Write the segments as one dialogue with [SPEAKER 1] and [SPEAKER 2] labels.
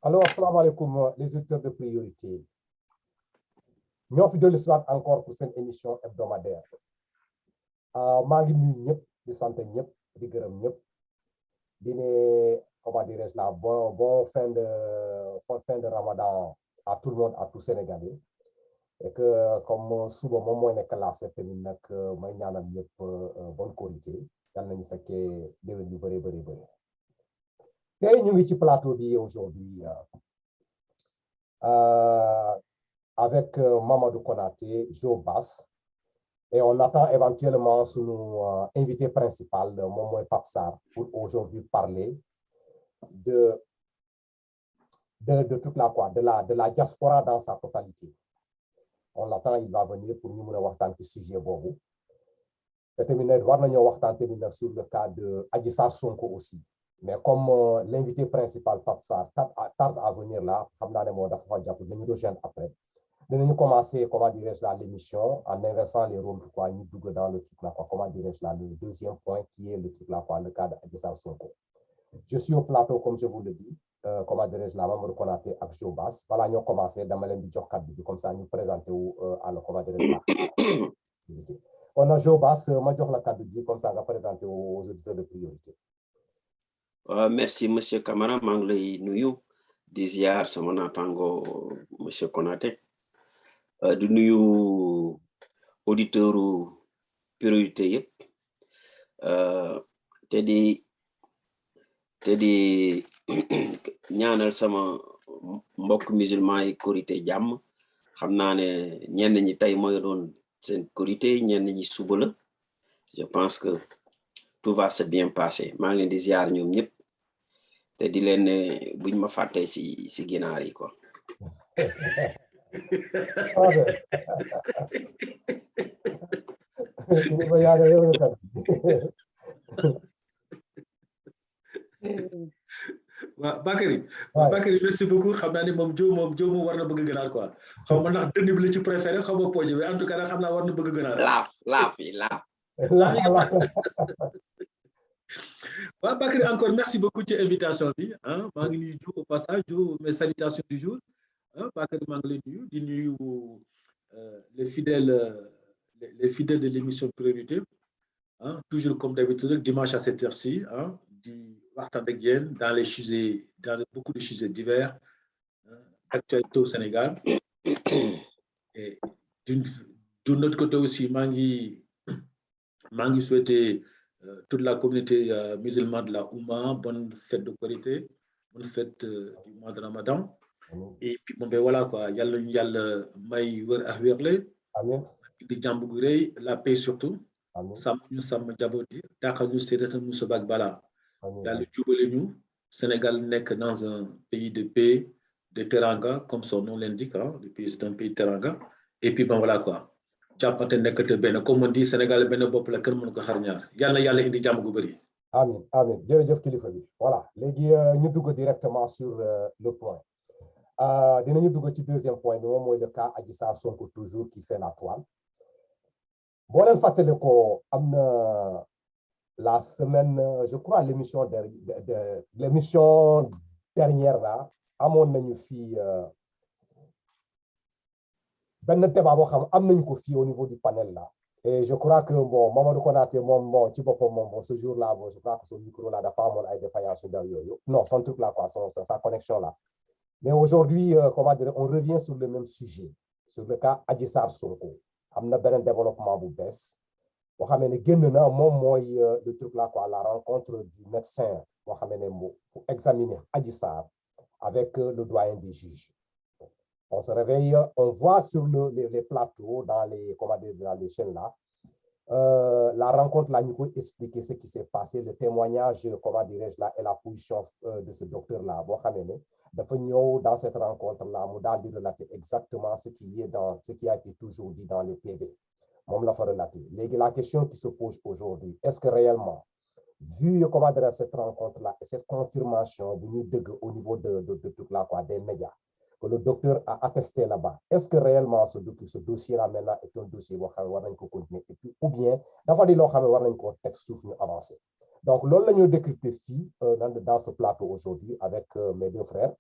[SPEAKER 1] Alors, assalamu alaikum, les auditeurs de priorité. Nous avons fait de l'histoire encore pour cette émission hebdomadaire. maa ngi nuyu ñëpp di sant ñëpp di gërëm ñëpp di ne comment dirais-je là bon fin de Ramadan à tout le monde, à tout Sénégalais, et que comme suba moom mooy nekk la fête tamit nag may ñaanal ñëpp bonne Korité yal nañu fekkee déwén yu bëri bëri bëri. Tey ñu ngi ci plateau bi aujourd'hui avec Mamadou Konaté, Joe Bass, et on attend éventuellement son invité principal, Momo Pape Sarr, pour aujourd'hui parler de toute de la diaspora dans sa totalité. On l'attend, il va venir pour nous voir ce sujet. Et terminer, sur le cas de Adji Sarr Sonko aussi. Mais comme l'invité principal, Pape Sarr, tarde à venir là, nous rejoindre après. Nous commencer, comment dirais-je là, l'émission en inversant les rôles, quoi, nous dans le truc là, quoi, comment dirais-je là, le deuxième point qui est le truc là, quoi, le cas d'Adji Sarr Sonko. Je suis au plateau, comme je vous le dis, comment dirais-je là, Mamadou Konaté ak Joe Bass. Voilà, nous commencer dans le cadre, comme ça, nous présenter alors, comment dirais-je là. On a Joe Bass, moi, je la cadre, comme ça, on va présenter aux auditeurs de priorité.
[SPEAKER 2] Merci, monsieur Camara, Mangley Nuyu, Diziar, Samana Tango, monsieur Konaté. Du nuyu auditeur priorité yëpp te di ñaanal sama mbokk musulman yi Korité jàmm. Xam naa ne ñenn ñi tey mooy doon seen Korité, ñenn ñi suba la. Je pense que tout va se bien passer. Maa ngi leen di ziar ñoom ñëpp te di leen ne buñ ma fàttee si ginaar yi quoi.
[SPEAKER 3] Bakary, merci beaucoup. xam naa ni moom Joe moom war na bëgg gënaal quoi. xaw ma ndax dënn bi la ci préféré xaw ma poje bi en tout cas xam naa war na bëgg gënaal.
[SPEAKER 2] laaf.
[SPEAKER 3] Bakary, encore merci beaucoup ci invitation bi maa ngi nuyu Joe au passage, Joe, mes salutations du jour. Bakary maa ngi lay nuyu di nuyu les fidèles de l'émission Priorité, toujours comme d'habitude dimanche à cette heure-ci, di waxtaan ak yéen dans beaucoup de sujets divers, actualité au Sénégal. Et d'un autre côté aussi maa ngi souhaiter toute la communauté musulmane de la Oumma bonne fête de Korité, bonne fête du mois de Ramadan. Et puis bon ben voilà quoi, yàlla ñu yàlla may wër ak wérle, di jàmm gu rëy, la paix surtout, sàmm ñu sàmm jaboot yi, dàqal ñu séeréer musiba ak balaa, yàlla jubale ñu. Sénégal nekk dans un pays de paix, de teranga, comme son nom l'indique, le pays c'est un pays de teranga. Et puis bon voilà quoi, jàppante nekkate benn, comme on dit Sénégal benn bopp la, kenn mënu ko xar ñaar, yàlla indi jàmm gu bëri.
[SPEAKER 1] Amin jërëjëf kilifa bi. Voilà, léegi ñu dugg directement sur le point. Dinañu dugg ci deuxième point bi moom mooy le cas Adji Sarr Sonko toujours qui fait la toile. Boo leen fàttali ko am na la semaine, je crois l'émission dernière là amoon nañu fii benn débat boo xam am nañu ko fii au niveau du panel là. Et je crois que bon Mamadou Konaté moom ci boppam moom ce jour là bon je crois que son micro là dafa amoon ay défaillances yooyu. Non, son truc là quoi, sa connexion là. Mais aujourd'hui, comment dire, on revient sur le même sujet, sur le cas Adji Sarr Sonko. Am na beneen développement bu bees boo xam ne génn na moom mooy le truc là quoi, la rencontre du médecin boo xam ne pour examiner Adji Sarr avec le doyen des juges. On se réveille, on voit sur les plateaux, dans les chaînes là, la rencontre là, nous peut expliquer ce qui s'est passé, le témoignage, comment dirais-je là, et la position de ce docteur là. Dans cette rencontre là, nous allons relater exactement ce qui a été toujours dit dans les PV. La question qui se pose aujourd'hui, est-ce que réellement, vu comment dire cette rencontre là et cette confirmation au niveau de toute la quoi, des médias, que le docteur a attesté là-bas, est-ce que réellement ce dossier-là maintenant est un dossier qui continuer et puis, ou bien d'avoir dit que texte souffle avancé. Donc, l'on l'a décrypté dans ce plateau aujourd'hui avec mes deux frères.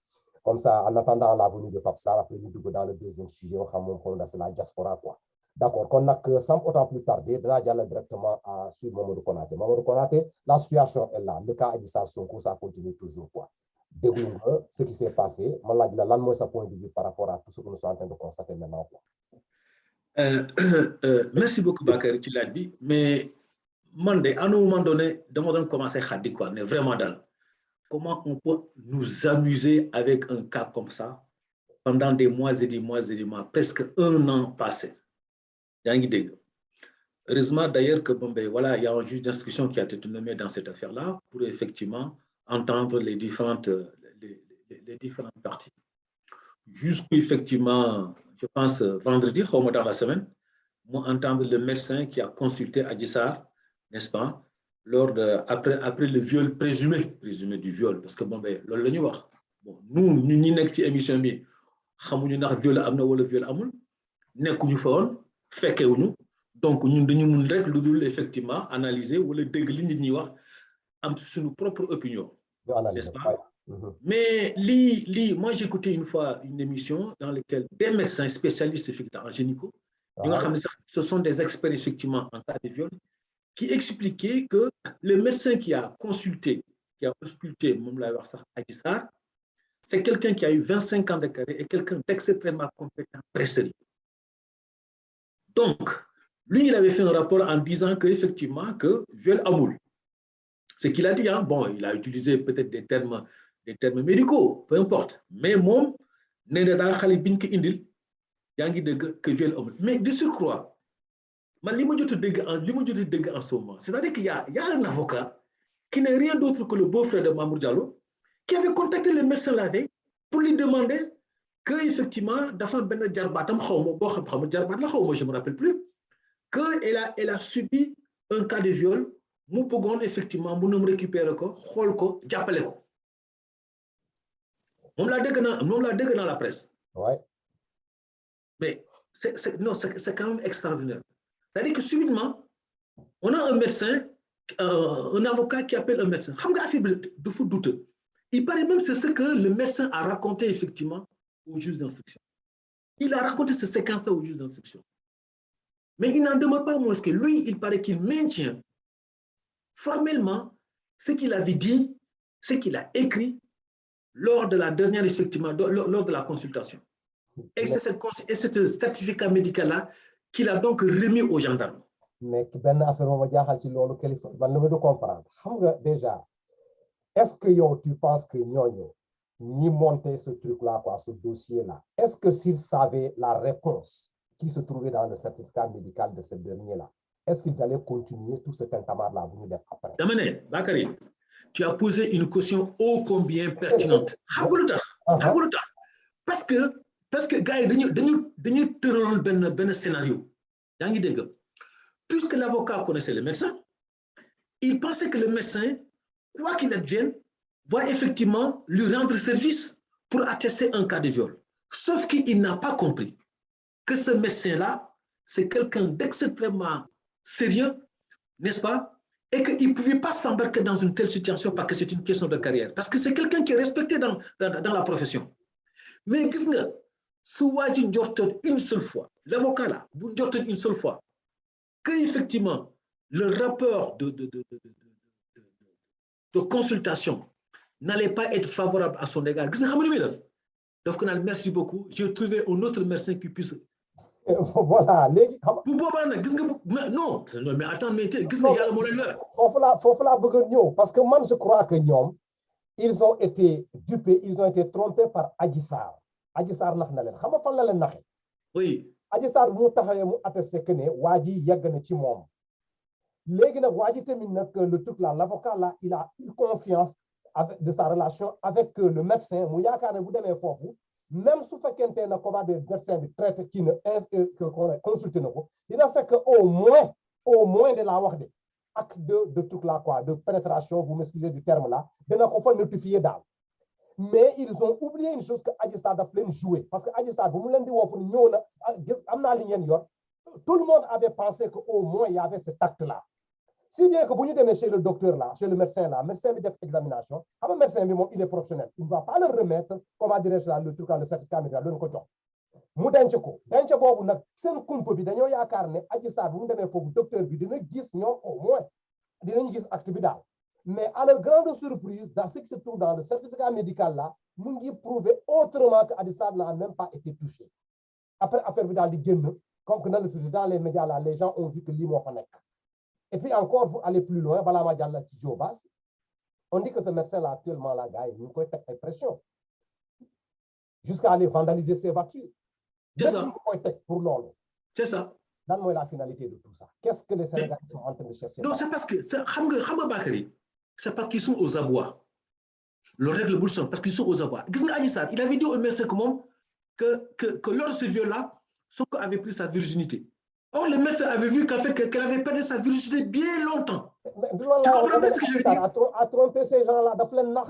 [SPEAKER 1] Comme ça, en attendant la venue de Pape Sarr, après nous dans le deuxième sujet, on va c'est la diaspora, quoi. D'accord, sans autant plus tarder, on aller directement à suivre Mamadou Konaté. Mamadou Konaté, la situation est là. Le cas Adji Sarr Sonko, ça continue toujours, quoi. Dégoût, ce qui s'est passé, moi, sa point de vue par rapport à tout ce que nous sommes en train de constater maintenant, quoi.
[SPEAKER 3] Merci beaucoup, Bakary, tu l'as dit, mais à un moment donné, on commencer à dire quoi, mais vraiment dans comment on peut nous amuser avec un cas comme ça pendant des mois et des mois et des mois, presque un an passé. Heureusement d'ailleurs que voilà, il y a un juge d'instruction qui a été nommé dans cette affaire-là pour effectivement entendre les différentes parties. Jusqu'où effectivement, je pense vendredi, au dans la semaine, moi entendre le médecin qui a consulté Adji Sarr, n'est-ce pas, après le viol présumé du viol, parce que nous ñi nekk ci émission bi xamuñu ndax viol am na wala viol amul nekkuñu fa woon fekkewuñu donc ñun dañu mun rek lu dul effectivement analyser wala dégg li nit ñi wax am suñu propre opinion, n'est-ce pas? Mais moi j'ai écouté une fois une émission dans laquelle des médecins spécialistes en gynéco, ce sont des experts effectivement en cas de viol, qui expliquait que le médecin qui a consulté, qui a ausculté Adji Sarr, c'est quelqu'un qui a eu 25 ans de carrière et quelqu'un d'extrêmement compétent, pressé. Donc, lui, il avait fait un rapport en disant qu'effectivement, que viol amoul. Ce qu'il a dit, hein, bon, il a utilisé peut-être des termes médicaux, peu importe. Mais mon, que viol amoul. Mais de surcroît, en ce moment, c'est-à-dire qu'il y a un avocat qui n'est rien d'autre que le beau-frère de Mamour Diallo, qui avait contacté le médecin la veille pour lui demander qu'effectivement, je ne me rappelle plus, qu'elle a subi un cas de viol, nous pouvons effectivement nous récupérer, on l'a dit dans la presse.
[SPEAKER 1] Ouais.
[SPEAKER 3] Mais c'est quand même extraordinaire. C'est-à-dire que subitement, on a un médecin, un avocat qui appelle un médecin. Il paraît même c'est ce que le médecin a raconté effectivement au juge d'instruction. Il a raconté ce séquence au juge d'instruction. Mais il n'en demande pas moins que lui, il paraît qu'il maintient formellement ce qu'il avait dit, ce qu'il a écrit lors de la dernière, effectivement, lors de la consultation. Et c'est ce certificat médical-là qu'il a donc remis aux gendarmes.
[SPEAKER 1] Mais ben affaire mo jaaxal ci lolu kilifa man la ma do comprendre xam nga déjà est-ce que yow tu penses que ñoño ñi monter ce truc là quoi ce dossier là est-ce que s'ils savaient la réponse qui se trouvait dans le certificat médical de ce dernier là est-ce qu'ils allaient continuer tout ce tintamarre là bu ñu def après
[SPEAKER 3] Damane Bakary tu as posé une question ô combien pertinente parce que gars dañu teural ben scénario yaa ngi dégg. Puisque l'avocat connaissait le médecin, il pensait que le médecin, quoi qu'il advienne, va effectivement lui rendre service pour attester un cas de viol. Sauf qu'il n'a pas compris que ce médecin-là, c'est quelqu'un d'extrêmement sérieux, n'est-ce pas? Et qu'il ne pouvait pas s'embarquer dans une telle situation parce que c'est une question de carrière. Parce que c'est quelqu'un qui est respecté dans la profession. Mais qu'est-ce que soit une seule fois, l'avocat là, une seule fois, qu'effectivement, le rapport de consultation n'allait pas être favorable à son égard. Donc, merci beaucoup. J'ai trouvé un autre médecin qui puisse...
[SPEAKER 1] Voilà.
[SPEAKER 3] Non, mais attends, mais
[SPEAKER 1] parce que moi, je crois que ils ont été dupés, ils ont été trompés par Adji Sarr. Adji Sarr
[SPEAKER 3] oui.
[SPEAKER 1] Adji Sarr mu taxawé mu attesté que ne waji yegg na ci mom légui nak waji tamit nak le truc là l'avocat là il a eu confiance de sa relation avec le médecin mu yaakaar bu démé fofu même su fekkente na comment des médecins bi traité qui ne consulté nako dina fekk au moins de la wax de acte de truc là quoi de pénétration vous m'excusez du terme là dina ko fa notifier dal. Mais ils ont oublié une chose que Adji Sarr daf leen jouer parce que Adji Sarr bu mu leen di woo pour ñëw na amna li ngeen yor tout le monde avait pensé qu'au moins il y avait cet acte là Si bien que vous venez chez le docteur là, chez le médecin là, médecin de examination, le médecin il est professionnel. Il ne va pas le remettre, comment dirais-je là, le truc là, le certificat médical, le coton. Mu denc ko denc boobu nag seen kumpa bi dañoo yaakaar ne Adji Sarr bu mu demee foofu docteur bi dina gis ñoom au moins dinañ gis acte bi daal mais à leur grande surprise dans ce qui se trouve dans le certificat médical là mu ngi prouver autrement que Adji Sarr n'a même pas été touché après affaire bi daal di génn comme que dans les médias là les gens ont vu que lii moo fa nekk et puis encore pour aller plus loin balaa ma jàll ci Jobas on dit que ce médecin là actuellement là gars yi ñu ngi koy teg ay pression jusqu'à aller vandaliser ses voitures.
[SPEAKER 3] C'est ça.
[SPEAKER 1] Pour l'ordre.
[SPEAKER 3] C'est ça.
[SPEAKER 1] Donne-moi la finalité de tout ça. Qu'est-ce que les Sénégalais sont en train de chercher?
[SPEAKER 3] Non, c'est parce que, c'est parce qu'ils sont aux abois. Le règle boulson, parce qu'ils sont aux abois. Il avait dit au médecin que lors de ce viol-là, Sonko avait pris sa virginité. Or, le médecin avait vu qu'elle avait perdu sa virginité bien longtemps. Tu comprends bien ce que je veux dire?
[SPEAKER 1] À tromper ces gens-là,
[SPEAKER 3] non,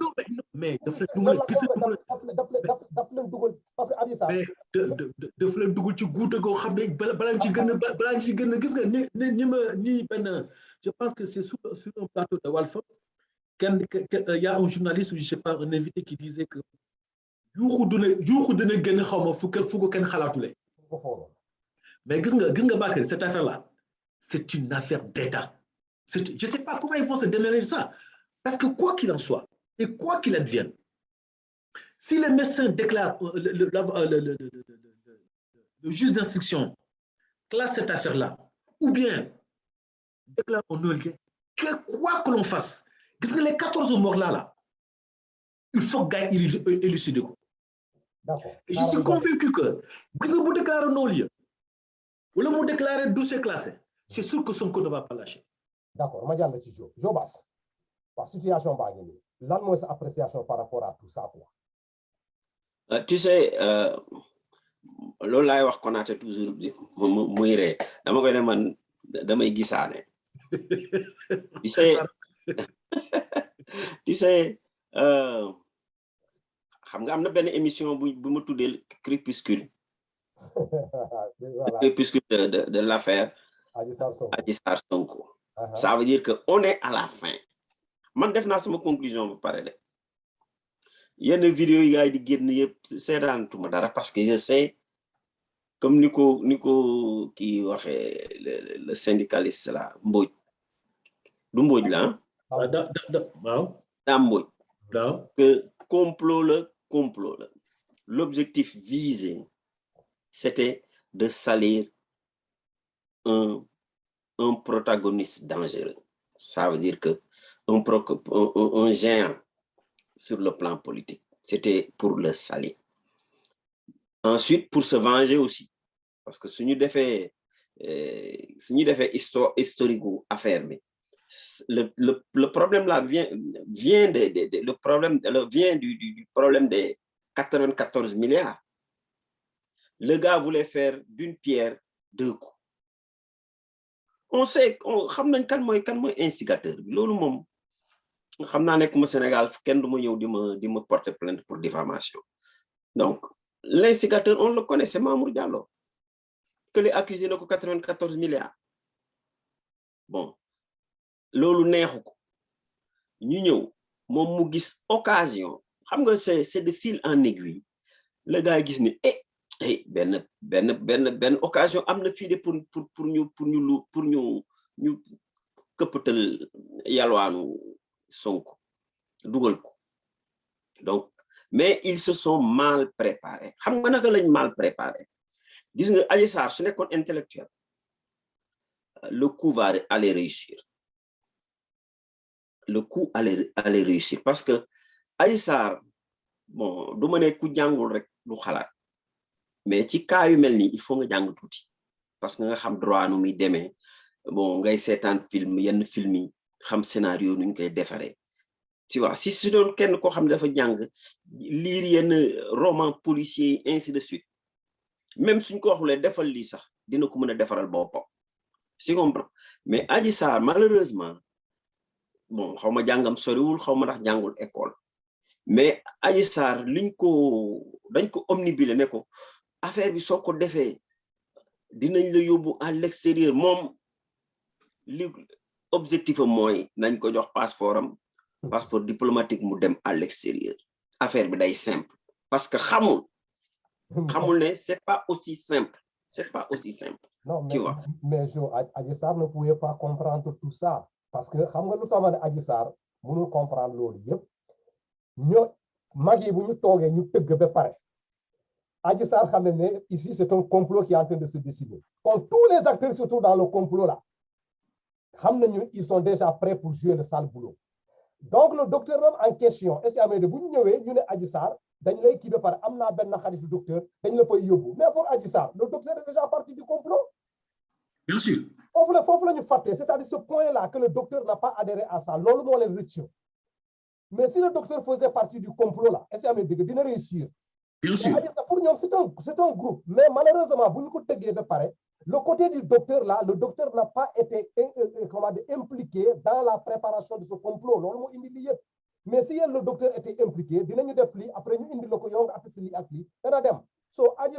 [SPEAKER 3] mais parce que je pense que c'est sur un plateau de Walfop qu'il y a un journaliste ou je sais pas un invité qui disait que mais Bakary, cette affaire-là, c'est une affaire d'État. Je ne sais pas comment ils vont se démêler de ça. Parce que quoi qu'il en soit, et quoi qu'il advienne, si les médecins déclarent, le juge d'instruction classe cette affaire-là, ou bien déclare au nul, quoi que l'on fasse, les 14 morts là, il faut gagner élucider. Et je suis convaincu que, vous déclarez non-lieu, ou le mot déclaré dossier classé, c'est sûr que son code ne va pas lâcher.
[SPEAKER 1] D'accord, Madame Tijo, Jobas, la situation va gagner. Là, moi, appréciation par rapport à tout ça, quoi.
[SPEAKER 2] Tu sais, loolu laay wax qu'on a toujours muy ree dama koy ne man damay gisaane. Tu sais, xam nga am na benn émission bu ma tuddee crépuscule. Crépuscule de l'affaire Adji Sarr Sonko. Ça veut dire que on est à la fin. Man def naa sama conclusion bu pare de. Yenn vidéo yi gaay di génn yëpp seetaantuma dara parce que je sais comme ni ko kii waxee le syndicaliste là Mbodj du Mbodj la
[SPEAKER 3] waaw
[SPEAKER 2] daa Mbodj que complot la l'objectif visé c'était de salir un protagoniste dangereux. Ça veut dire que un géant sur le plan politique. C'était pour le salir. Ensuite, pour se venger aussi. Parce que si nous devons historique ou affaire, le problème là vient du problème des 94 milliards. Le gars voulait faire d'une pierre deux coups. On sait, xam nañ kan mooy instigateur bi loolu moom xam naa nekk ma Sénégal kenn du ma ñëw di ma porter plainte pour diffamation. Donc l'instigateur on le connaît, c'est Mamour Diallo que les accusés na ko 94 milliards. Bon loolu neexu ko ñu ñëw moom mu gis occasion xam nga c'est de fil en aiguille le gars gis ni benn occasion am na fii de pour ñu këppatal yalwaanu Sonko dugal ko. Donc mais ils se sont mal préparés xam nga naka lañ mal préparé gis nga Adji Sarr su nekkoon intellectuel le coup va aller réussir. Le coup allait réussir parce que Adji Sarr bon du ma ne ku jàngul rek du xalaat mais ci cas yu mel nii il faut nga jàng tuuti parce que nga xam droit nu muy demee bon ngay seetaan film yenn film yi xam scénario nu ñu koy defaree tu vois si su doon kenn koo xam ne dafa jàng lire yenn roman policier ainsi de suite même suñ ko waxulee defal lii sax dina ko mën a defaral boppam si comprend mais Adji Sarr malheureusement bon xaw ma jàngam soriwul xaw ma ndax jàngul école mais Adji Sarr dañ ko omnibulé ne ko affaire bi soo ko defee dinañ la yóbbu à l'extérieur moom li objectif mooy nañ ko jox passeport diplomatique mu dem à l'extérieur affaire bi day simple parce que xamul ne c'est pas aussi simple
[SPEAKER 1] non
[SPEAKER 2] tu vois
[SPEAKER 1] mais Adji Sarr ne pouvait pas comprendre tout ça parce que xam nga lu sama ne Adji Sarr mënul comprendre loolu yëpp mag yi bu ñu toogee ñu tëgg ba pare Adji Sarr xam ne ici c'est un complot qui est en train de se dessiner quand tous les acteurs se trouvent dans le complot là xam nañu ils sont déjà prêts pour jouer le sale boulot donc le docteur même en question est-ce que bu ñu ñëwee ñu ne Adji Sarr dañ lay kii ba pare am naa benn xaritu docteur dañ la fay yóbbu mais pour Adji Sarr le docteur est déjà parti du complot.
[SPEAKER 3] Bien sûr.
[SPEAKER 1] foofu la ñu fàtte c'est-à-dire ce point là que le docteur n'a pas adhéré à ça loolu moo leen rëcc mais si le docteur faisait partie du complot là est-ce que dina réussir.
[SPEAKER 3] Bien sûr.
[SPEAKER 1] Pour ñoom c'est un groupe mais malheureusement bu ñu ko tëggee ba pare le côté du docteur là le docteur n'a pas été impliqué dans la préparation de ce complot loolu moo indi lii yëpp mais si le docteur était impliqué dinañu def lii après ñu indi la ko yow nga attesté lii ak lii dana dem so Adji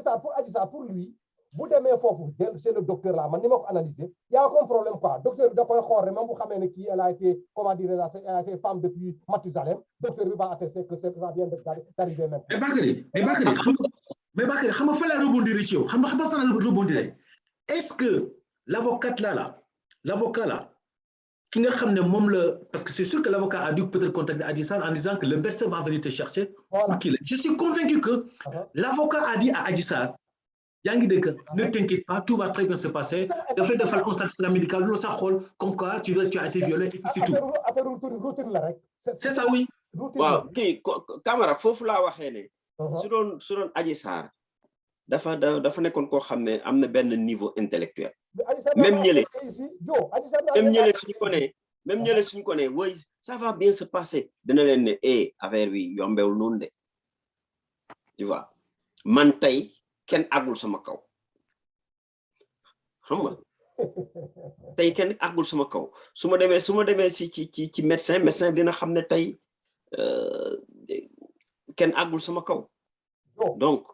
[SPEAKER 1] Sarr pour lui bu demee foofu chez le docteur là man ni ma ko analysé y a aucun problème quoi docteur bi da koy xool rek même bu xamee ne kii elle a été elle a été femme depuis Mathusalem docteur bi va attester que ça vient d'arriver maintenant.
[SPEAKER 3] mais Bakary xam nga fa la rebondir ci yow xam nga fa la rebondir est-ce que l'avocat là ki nga xam ne moom la parce que c'est sûr que l'avocat a dû peut-être contacter Adji Sarr en disant que le médecin va venir te chercher. Voilà. Je suis convaincu que l'avocat a dit à Adji Sarr yaa ngi dégg ne t'inquiète pas tout va très bien se passer dafay defal constatation médicale loolu sax xool comme quoi tu as été violé et puis c'est tout.
[SPEAKER 1] affaire routine la rek.
[SPEAKER 3] c'est ça oui.
[SPEAKER 2] waaw kii Camara foofu laa waxee ne. su doon Adji Sarr dafa nekkoon koo xam ne am na benn niveau intellectuel. même ñële suñu ko ne woy ça va bien se passer dina leen ne affaire bi yombewul noonu de tu vois man tey kenn àggul sama kaw xam nga tey kenn àggul sama kaw su ma demee ci médecin dina xam ne tey kenn àggul sama kaw donc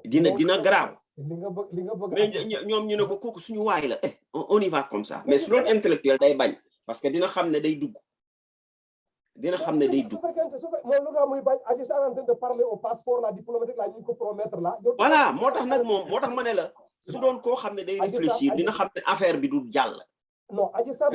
[SPEAKER 2] dina garaaw mais ñoom ñu ne ko kooku suñu waay la on y va comme ça mais su doon intellectuel day bañ parce que dina xam ne day dugg
[SPEAKER 1] moom lu nga muy bañ Adji Sarr en train de parler au passeport la diplomatique la ñu ko promettre là
[SPEAKER 2] voilà moo tax ma ne la su doon koo xam ne day réfléchir dina xam ne affaire bi du jàll
[SPEAKER 1] non Adji Sarr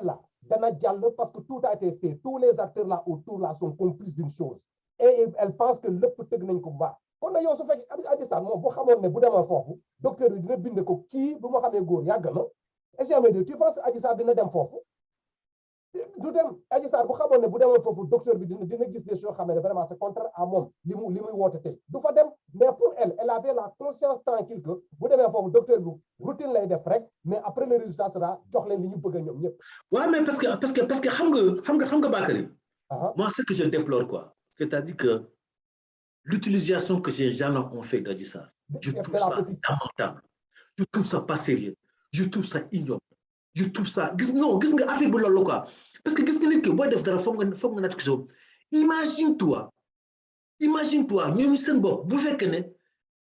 [SPEAKER 1] là dana jàll parce que tout a été fait tous les acteurs là autour là sont complices d'une chose et elle pense que lépp tëgg nañ ko bu baax kon nag yow su fekkee Adji Sarr moom boo xamoon ne bu demee foofu docteur bi dina bind ko kii bu ma xamee góor yàgg na est-ce que tu penses que Adji Sarr dina dem foofu du dem Adji Sarr bu xamoon ne bu demoon foofu docteur bi dina gis des choses xam ne vraiment c'est contraire à moom li muy woote tey du fa dem mais pour elle avait la conscience tranquille que bu demee foofu docteur bi routine lay def rek mais après le résultat sera jox leen li ñu bëgg a ñoom ñëpp.
[SPEAKER 3] waaw mais parce que xam nga Bakary. moi ce que je déplore quoi c'est-à-dire que l'utilisation que ces gens-là ont fait d'Adji Sarr je trouve ça lamentable je trouve ça pas sérieux je trouve ça ignoble je trouve ça gis nga affaire bu loolu quoi parce que gis nga nit ki booy def dara foog nga natt ko imagine-toi ñoom seen bopp bu fekkee ne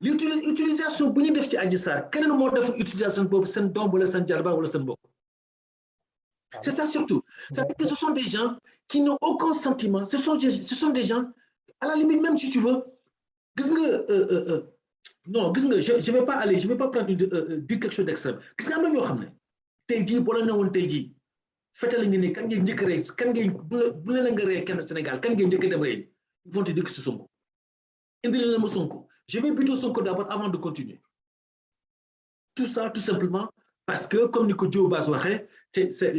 [SPEAKER 3] l'utilisation bu ñu def ci Adji Sarr keneen moo def utilisation boobu seen doom wala seen jarbaat wala seen bopp c'est ça surtout c'est-à-dire que ce sont des gens qui n'ont aucun sentiment ce sont des gens à la limite même si tu veux gis nga non gis nga je vais pas prendre dire quelque chose d'extrême gis nga am na ñoo xam ne tey jii boo la newoon tey jii fetal nga ne kan ngay njëkk a rey kan ngay bu la nga rey kenn Sénégal kan ngay njëkk a dem rey ils vont te dire que c'est Sonko indi leen ma Sonko je vais plutôt Sonko d'abord avant de continuer tout ça tout simplement parce que comme ni ko Joe Bass waxee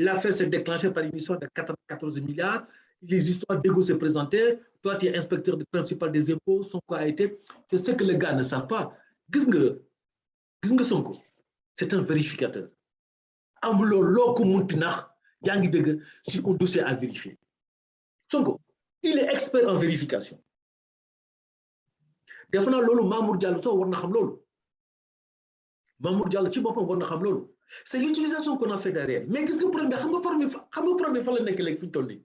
[SPEAKER 3] l'affaire s'est déclenchée par une histoire de 14 milliards les histoires d'égo se présentaient toi tu es inspecteur principal des impôts Sonko a été c'est ce que les gars ne savent pas gis nga Sonko c'est un vérificateur amuloo loo ko munti nax yaa ngi dégg sur un dossier à vérifier Sonko il est expert en vérification def naa loolu Mamour Diallo sax war na xam loolu Mamour Diallo ci boppam war na xam loolu c'est l'utilisation qu'on a fait derrière mais gis nga problème xam nga problème fa la nekk léegi fi ñu toll nii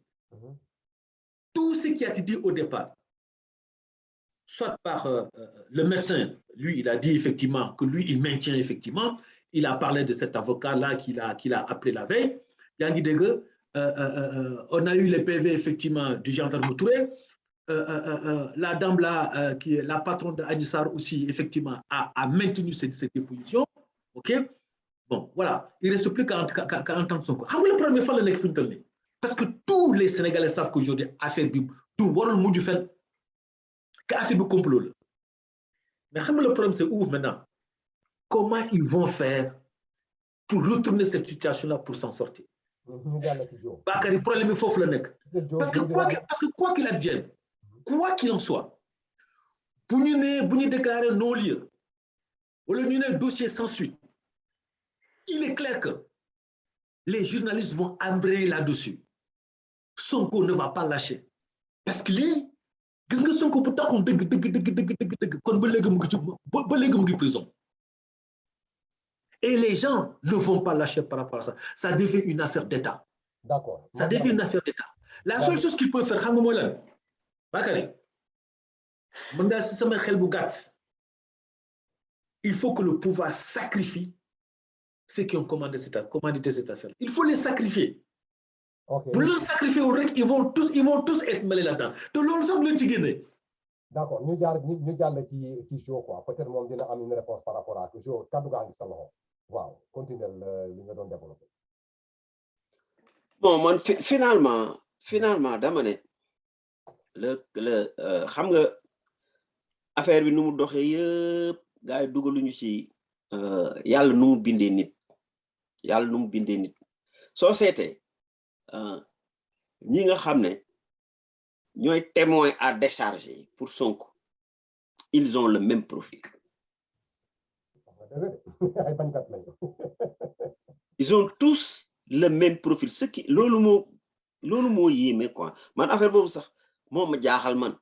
[SPEAKER 3] tout ce qui a été dit au départ soit par le médecin lui il a dit effectivement que lui il maintient effectivement il a parlé de cet avocat-là qu'il a appelé la veille. Yangi Dege, on a eu les PV effectivement du gendarme Touré. La dame là, qui est la patronne de Adissar aussi, effectivement, a maintenu cette déposition. OK? Bon, voilà. Il ne reste plus qu'à entendre son corps. Le premier fois, parce que tous les Sénégalais savent qu'aujourd'hui, affaire du warul moudu fait, qu'affaire du complot. Mais le problème, c'est où maintenant? Comment ils vont faire pour retourner cette situation-là pour s'en sortir? Bakary, problème il faut le nek. Parce que quoi qu'il advienne, quoi qu'il en soit, pour nous déclarer non-lieu, ou le dossier sans suite, il est clair que les journalistes vont embrayer là-dessus. Sonko ne va pas lâcher. Parce que lui, gis nga Sonko bu taxoon dëgg kon ba léegi mu ngi prison. Et les gens ne vont pas lâcher par rapport à ça. Ça devient une affaire d'État.
[SPEAKER 1] D'accord.
[SPEAKER 3] Ça devient une affaire d'État. La seule chose qu'il peut faire, xam nga mooy lan Bakary, mën nga si sama xel bu gàtt, il faut que le pouvoir sacrifie ceux qui ont commandité cette affaire. Il faut les sacrifier.
[SPEAKER 1] Okay.
[SPEAKER 3] Pour les sacrifier, ils vont tous être mêlés là-dedans. Donc, l'on sort de Tigéné.
[SPEAKER 1] D'accord. Nous allons qui joue quoi. Peut-être qu'on a une réponse par rapport à ce jour. Kadouga Salon. Wow. Continue le développer.
[SPEAKER 2] Bon, man, finalement, damane, xam nga affaire bi nu mu doxé yépp gaay dugaluñu ci yalla nu mu bindé nit so sété ñi nga xamné ñoy témoin à décharger pour Sonko, ils ont le même profil. Ils ont tous le même profil. Ce qui lolu mo yéme quoi. Man affaire bobu sax mo ma jaaxal man.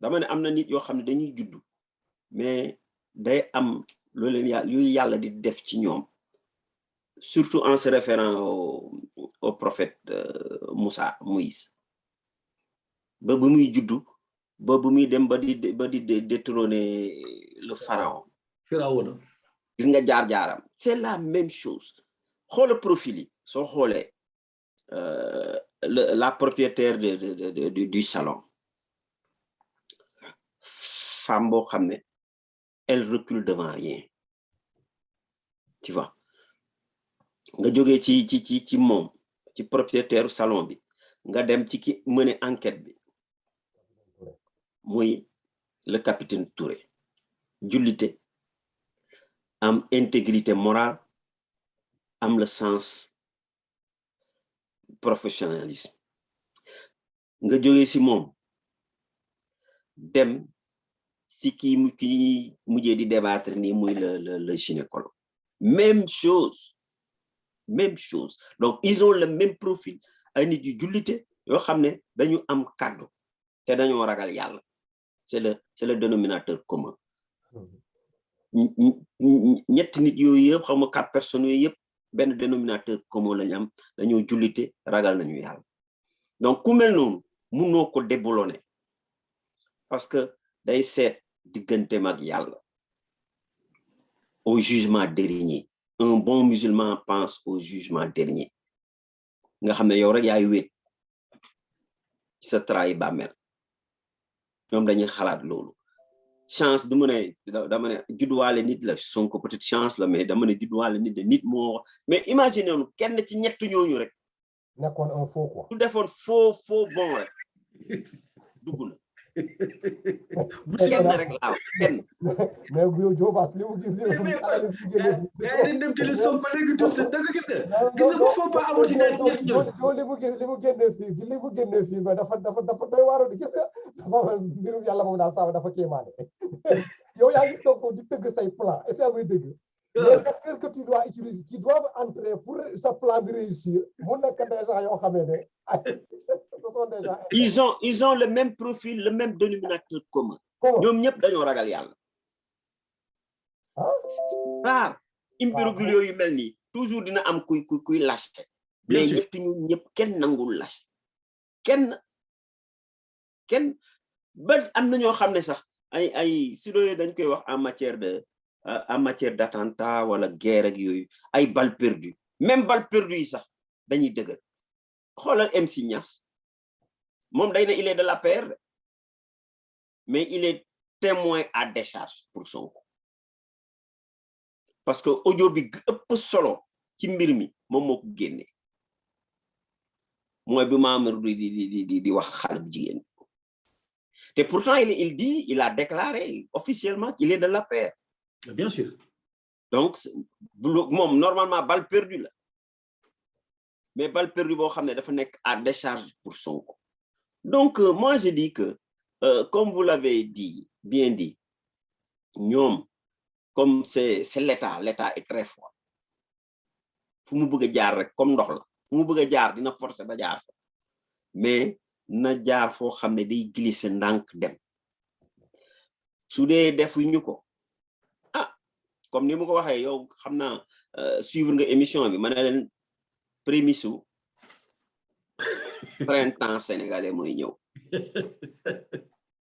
[SPEAKER 2] Dama né amna nit yo xamné dañuy judd mais day am lo leen yalla di def ci ñom. Surtout en se référant au prophète Moïse. Ba bu muy juddu ba bu muy dem ba di détrôner le pharaon.
[SPEAKER 3] Pharaon.
[SPEAKER 2] Gis nga jaar-jaaram. C'est la même chose. Xool profil yi soo xoolee la propriétaire du salon. Femme boo xam ne elle recule devant rien. Tu vois. Nga jógee ci moom ci propriétaire du salon bi nga dem ci ki mener enquête bi muy le capitaine Touré. Jullite am intégrité morale am le sens professionnalisme. Nga jógee ci moom dem ci ki mujjee di débattre ni muy le gynécologue. Même chose. Donc ils ont le même profil. Ay nit yu jullite yoo xam ne dañu am kàddu te dañoo ragal yàlla. C'est le dénominateur commun. Ñetti nit yooyu yëpp xam nga 4 personnes yooyu yëpp benn dénominateur commun lañu am, dañoo jullite ragal nañu yàlla. Donc ku mel noonu mënoo ko déboulonner parce que day seet digganteem ak yàlla au jugement dernier. Un bon musulman pense au jugement dernier. Nga xam ne yow rek yaay wéet ci sa trahi bàmmeel. Ñoom dañuy xalaat loolu. Chance du ma ne dama ne judduwaale nit la Sonko peut-être chance la mais dama ne judduwaale nit de nit moo mais imaginez nous kenn ci ñett ñooñu rek.
[SPEAKER 1] Nekkoon un faux quoi.
[SPEAKER 2] Du defoon faux bon rek dugg na. Kenn rek laaw kenn.
[SPEAKER 1] Mais bu Jobaas li mu gis
[SPEAKER 3] dañ dem jëli Sonko léegi tout ça da nga gis nga bu faux pas amul ci ñett ñooñu.
[SPEAKER 1] li mu génnee fii mais dafa doy waaru di gis nga mbirum yàlla moom daal saa dafa kéemaane. Yow yaa ngi toog di tëgg say plan est-ce que muy dëgg. Les facteurs que tu dois utiliser qui doivent entrer pour ce plan de réussir mu nekk déjà yoo xamee ne ce sont déjà
[SPEAKER 2] ils ont le même profil, le même dénominateur commun. ñoom ñëpp dañoo ragal yàlla. Rare impérogul yooyu mel nii toujours dina am kuy lâché. Mais ñett ñu ñëpp kenn nangul lâché. kenn ba am na ñoo xam ne sax ay si loolu dañ koy wax en matière en matière d'attentat wala guerre ak yooyu ay balles perdues même balles perdues yi sax dañuy dëgër xoolal MC Niass moom day ne il est de l'APR mais il est témoin à décharge pour Sonko parce que audio bi ëpp solo ci mbir mi moom moo ko génne mooy bi Mamadou di wax xale bu jigéen te pourtant il a déclaré officiellement qu'il est de l'APR.
[SPEAKER 3] Bien sûr.
[SPEAKER 2] Donc moom normalement balle perdue la mais balle perdue boo xam ne dafa nekk à décharge pour Sonko. Donc moi je dis que comme vous l'avez bien dit ñoom comme c'est l'État est très fort fu mu bëgg a jaar rek comme ndox la fu mu bëgg a jaar dina forcer ba jaar fa mais na jaar foo xam ne day glisser ndànk dem su dee defuñu ko comme ni ma ko waxee yow xam naa suivre nga émission bi ma ne leen prémisse su printemps sénégalais mooy ñëw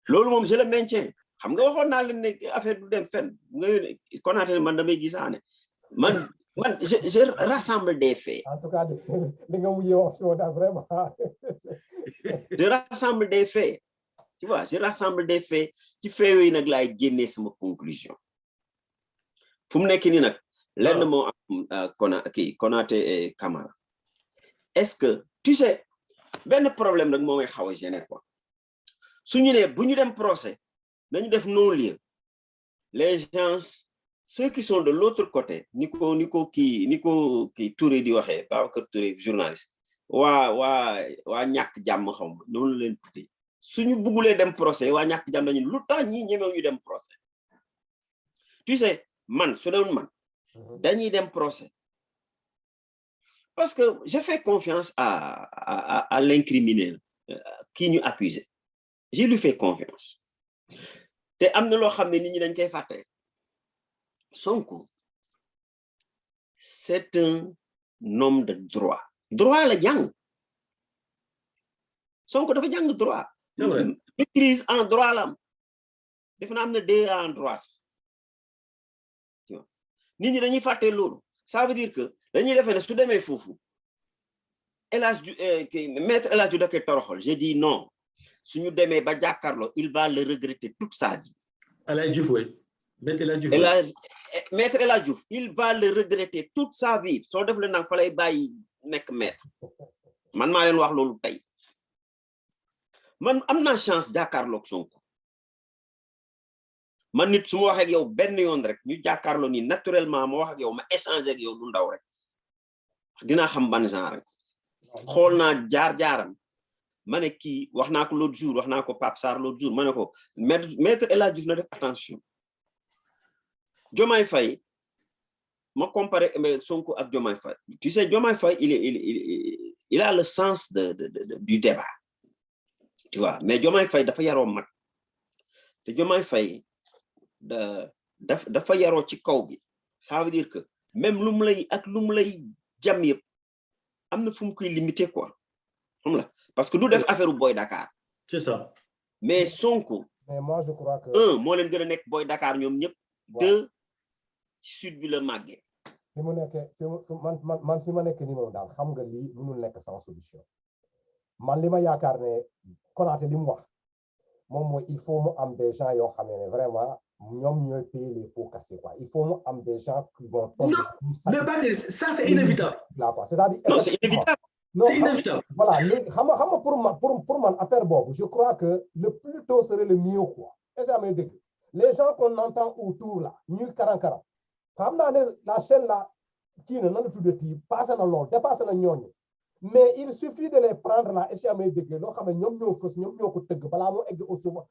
[SPEAKER 2] loolu moom je le maintiens xam nga waxoon naa leen ne affaire du dem fenn nga Konaté man damay gisaane man je rassemble des faits.
[SPEAKER 1] En tout cas li nga mujjee wax vraiment.
[SPEAKER 2] Je rassemble des faits tu vois je rassemble des faits ci faits yooyu nag laay génnee sama conclusion fu mu nekk nii nag lenn moo am Konaté et Camara est-ce que tu sais benn problème rek moo may xaw a gêner quoi suñu ne bu ñu dem procès nañu def non-lieu les gens ceux qui sont de l'autre côté ni ko kii Touré di waxee Babacar Touré journaliste waa ñàkk jàmm xaw ma noonu leen tuddee suñu buggulee dem procès waa ñàkk jàmm dañu lu tax ñi ñemew ñu dem procès tu sais man su doon man dañuy dem procès parce que je fais confiance à l'incriminé qui ñu accusé je lui fais confiance te am na loo xam ne nit ñi dañ koy fàtte Sonko c'est un homme de droit la jàng Sonko dafa jàng droit maîtrise en droit la am def na am na DEA en droit sax nit ñi dañuy fàtte loolu ça veut dire que dañuy defee ne su demee foofu maître El Hadji da koy toroxal je dis non suñu demee ba jàkkaarloo il va le regretter toute sa vie.
[SPEAKER 3] El Hadji Diouf maître
[SPEAKER 2] El Hadji Diouf il va le regretter toute sa vie soo def le nag fa lay bàyyi nekk maître man maa leen wax loolu tey man am naa chance jàkkaarloog Sonko man nit su ma waxee ak yow benn yoon rek ñu jàkkaarloo nii naturellement ma wax ak yow ma échanger ak yow lu ndaw rek dinaa xam ban genre rek xool naa jaar-jaaram ma ne kii wax naa ko l'autre jour wax naa ko Pape Sarr l'autre jour ma ne ko maître El Hadji Diouf na def attention Diomaye Faye ma comparé Sonko ak Diomaye Faye tu sais Diomaye Faye il a le sens du débat tu vois mais Diomaye Faye dafa yaroo mag te Diomaye Faye dafa yaroo ci kaw gi ça veut dire que même lu mu lay jam yëpp am na fu mu koy limité quoi xam la parce que du def affaire Boy Dakar
[SPEAKER 3] c'est ça
[SPEAKER 2] mais Sonko
[SPEAKER 1] mais moi je crois que
[SPEAKER 2] moo leen gën a nekk Boy Dakar ñoom ñëpp deux ci sud bi la màggee
[SPEAKER 1] fi mu nekkee man fi ma nekk nii moom daal xam nga lii mënul nekk sans solution man li ma yaakaar ne Konaté li mu wax moom mooy il faut mu am des gens yoo xam ne vraiment ñoom ñooy payer les pots cassés quoi il faut mu am des gens qui vont tomber.
[SPEAKER 3] Non mais Bakary ça c'est inévitable.
[SPEAKER 1] là quoi c'est-à-dire
[SPEAKER 2] non c'est inévitable.
[SPEAKER 3] C'est inévitable.
[SPEAKER 1] Voilà léegi xam nga pour man affaire boobu je crois que le plus tôt serait le mieux quoi est-ce que dégg les gens qu'on entend autour là ñuy karan-karan xam naa ne la chaîne là kii na nanu tuddati passé na lool dépassé na ñooñu mais il suffit de les prendre là est-ce que dégg loo xam ne ñoom ñoo fës ñoom ñoo ko tëgg balaa moo egg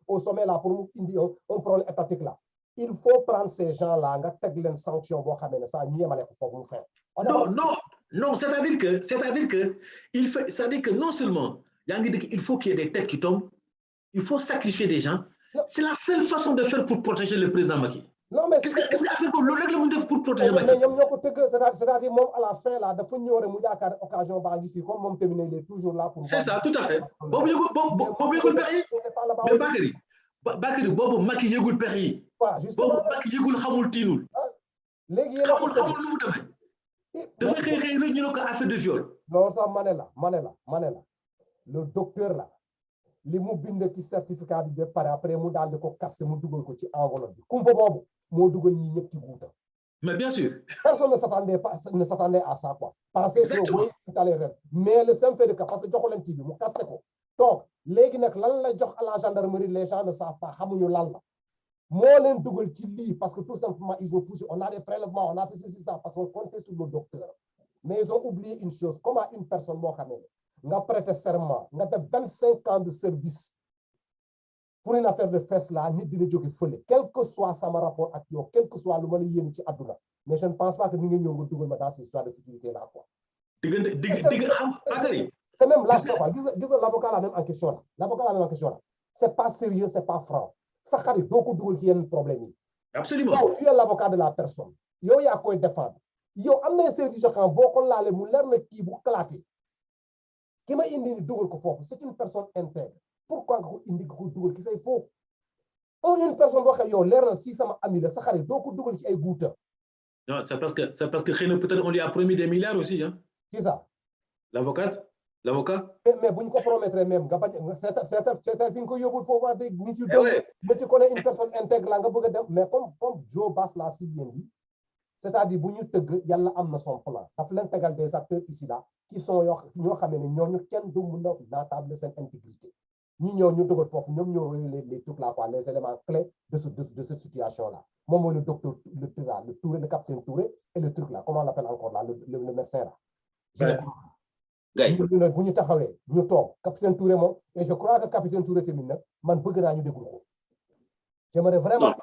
[SPEAKER 1] au sommet là pour mu indi un problème étatique là il faut prendre ces gens là nga teg leen sanction boo xamee ne ça ñu yemale ko foofu mu fin
[SPEAKER 3] non c'est-à-dire que c'est-à-dire que non seulement yaa ngi dégg il faut qu'il y ait des têtes qui tombent il faut sacrifier des gens c'est la seule façon de faire pour protéger le président Macky.
[SPEAKER 1] Non mais
[SPEAKER 3] qu'est-ce que affaire boobu loolu rek la mun def pour protéger Macky.
[SPEAKER 1] mais ñoom ñoo ko tëgg c'est-à-dire moom à la fin là dafa ñëw rek mu yaakaar occasion baa ngi fii comme moom tamit il est toujours là pour.
[SPEAKER 3] C'est ça tout à fait boobu yëgul pexe yi mais Bakary boobu Macky yëgul pexe yi
[SPEAKER 1] voilà justement
[SPEAKER 3] Macky yëgul xamul tiinul.
[SPEAKER 1] léegi yéen a ko
[SPEAKER 3] xamul nu mu demee. dafa xëy rek ñu ne ko affaire de viol.
[SPEAKER 1] loolu sax ma ne la le docteur là li mu bind ci certificat bi ba pare après mu daal di ko kaste mu dugal ko ci enveloppe bi kumpa boobu moo dugal ñi ñëpp ci guuta.
[SPEAKER 3] Mais bien sûr.
[SPEAKER 1] Personne ne s'attendait à ça, quoi. Pensez que oui, tout à l'heure. Mais le simple fait de que, parce que Djoko Lentibi, mu casse ko. Donc, légui nak lan la jox à la gendarmerie, les gens ne savent pas, xamuñu lan la. Mo len dugal ci li parce que tout simplement ils ont poussé, on a des prélèvements, on a fait ceci ça parce qu'on comptait sur le docteur. Mais ils ont oublié une chose, comment une personne mo xamé nga prêter serment, nga def 25 ans de service pour une affaire de fesses là, nit dina jóge fële, quel que soit sama rapport ak yow, quel que soit lu ma la yéene ci àdduna, mais je ne pense pas que ni nga ñëw nga dugal ma dans cette histoire de sécurité là, quoi. C'est même là, gis l'avocat la même en question là, l'avocat la même en question là, c'est pas sérieux, c'est pas franc. Sa xarit doo ko dugal ci yenn problème yi.
[SPEAKER 3] Absolument.
[SPEAKER 1] Yow, tu es l'avocat de la personne. Yow yaa koy défendre. Yow am na service yoo xam boo ko laalee mu leer na kii bu kalaatee. Ki ma indi ni dugal ko foofu, c'est une personne intègre. Pourquoi nga ko indi ko dugal ki say faux? Une personne boo xam yow leer na si sama ami la sa xarit doo ko dugal ci ay guuta.
[SPEAKER 3] Non, c'est parce que xëy na peut-être on lui a promis des milliards aussi, hein.
[SPEAKER 1] Qui ça?
[SPEAKER 3] L'avocat?
[SPEAKER 1] Mais bu ñu ko promettre même nga bañ c'est fi nga ko yóbbul foofu wax dëgg nit yu doon mais tu connais une personne intègre la nga bëgg a dem mais comme Joe Bass l'a si bien dit, c'est-à-dire bu ñu tëgg yàlla am na son plan daf leen tegal des acteurs ici là qui sont ñoo xamee ne ñooñu kenn du mun a naatable seen intégrité ñi ñoo ñu dugal foofu ñoom ñoo les trucs là quoi, les éléments clés de cette situation là moom mooy le docteur le Touré, le capitaine Touré et le truc là comment on l'appelle encore là le médecin là. bu ñu taxawee ñu toog capitaine Touré moom et je crois que capitaine Touré tamit nag man bëgg naa ñu déglu ko. J'aimerais vraiment.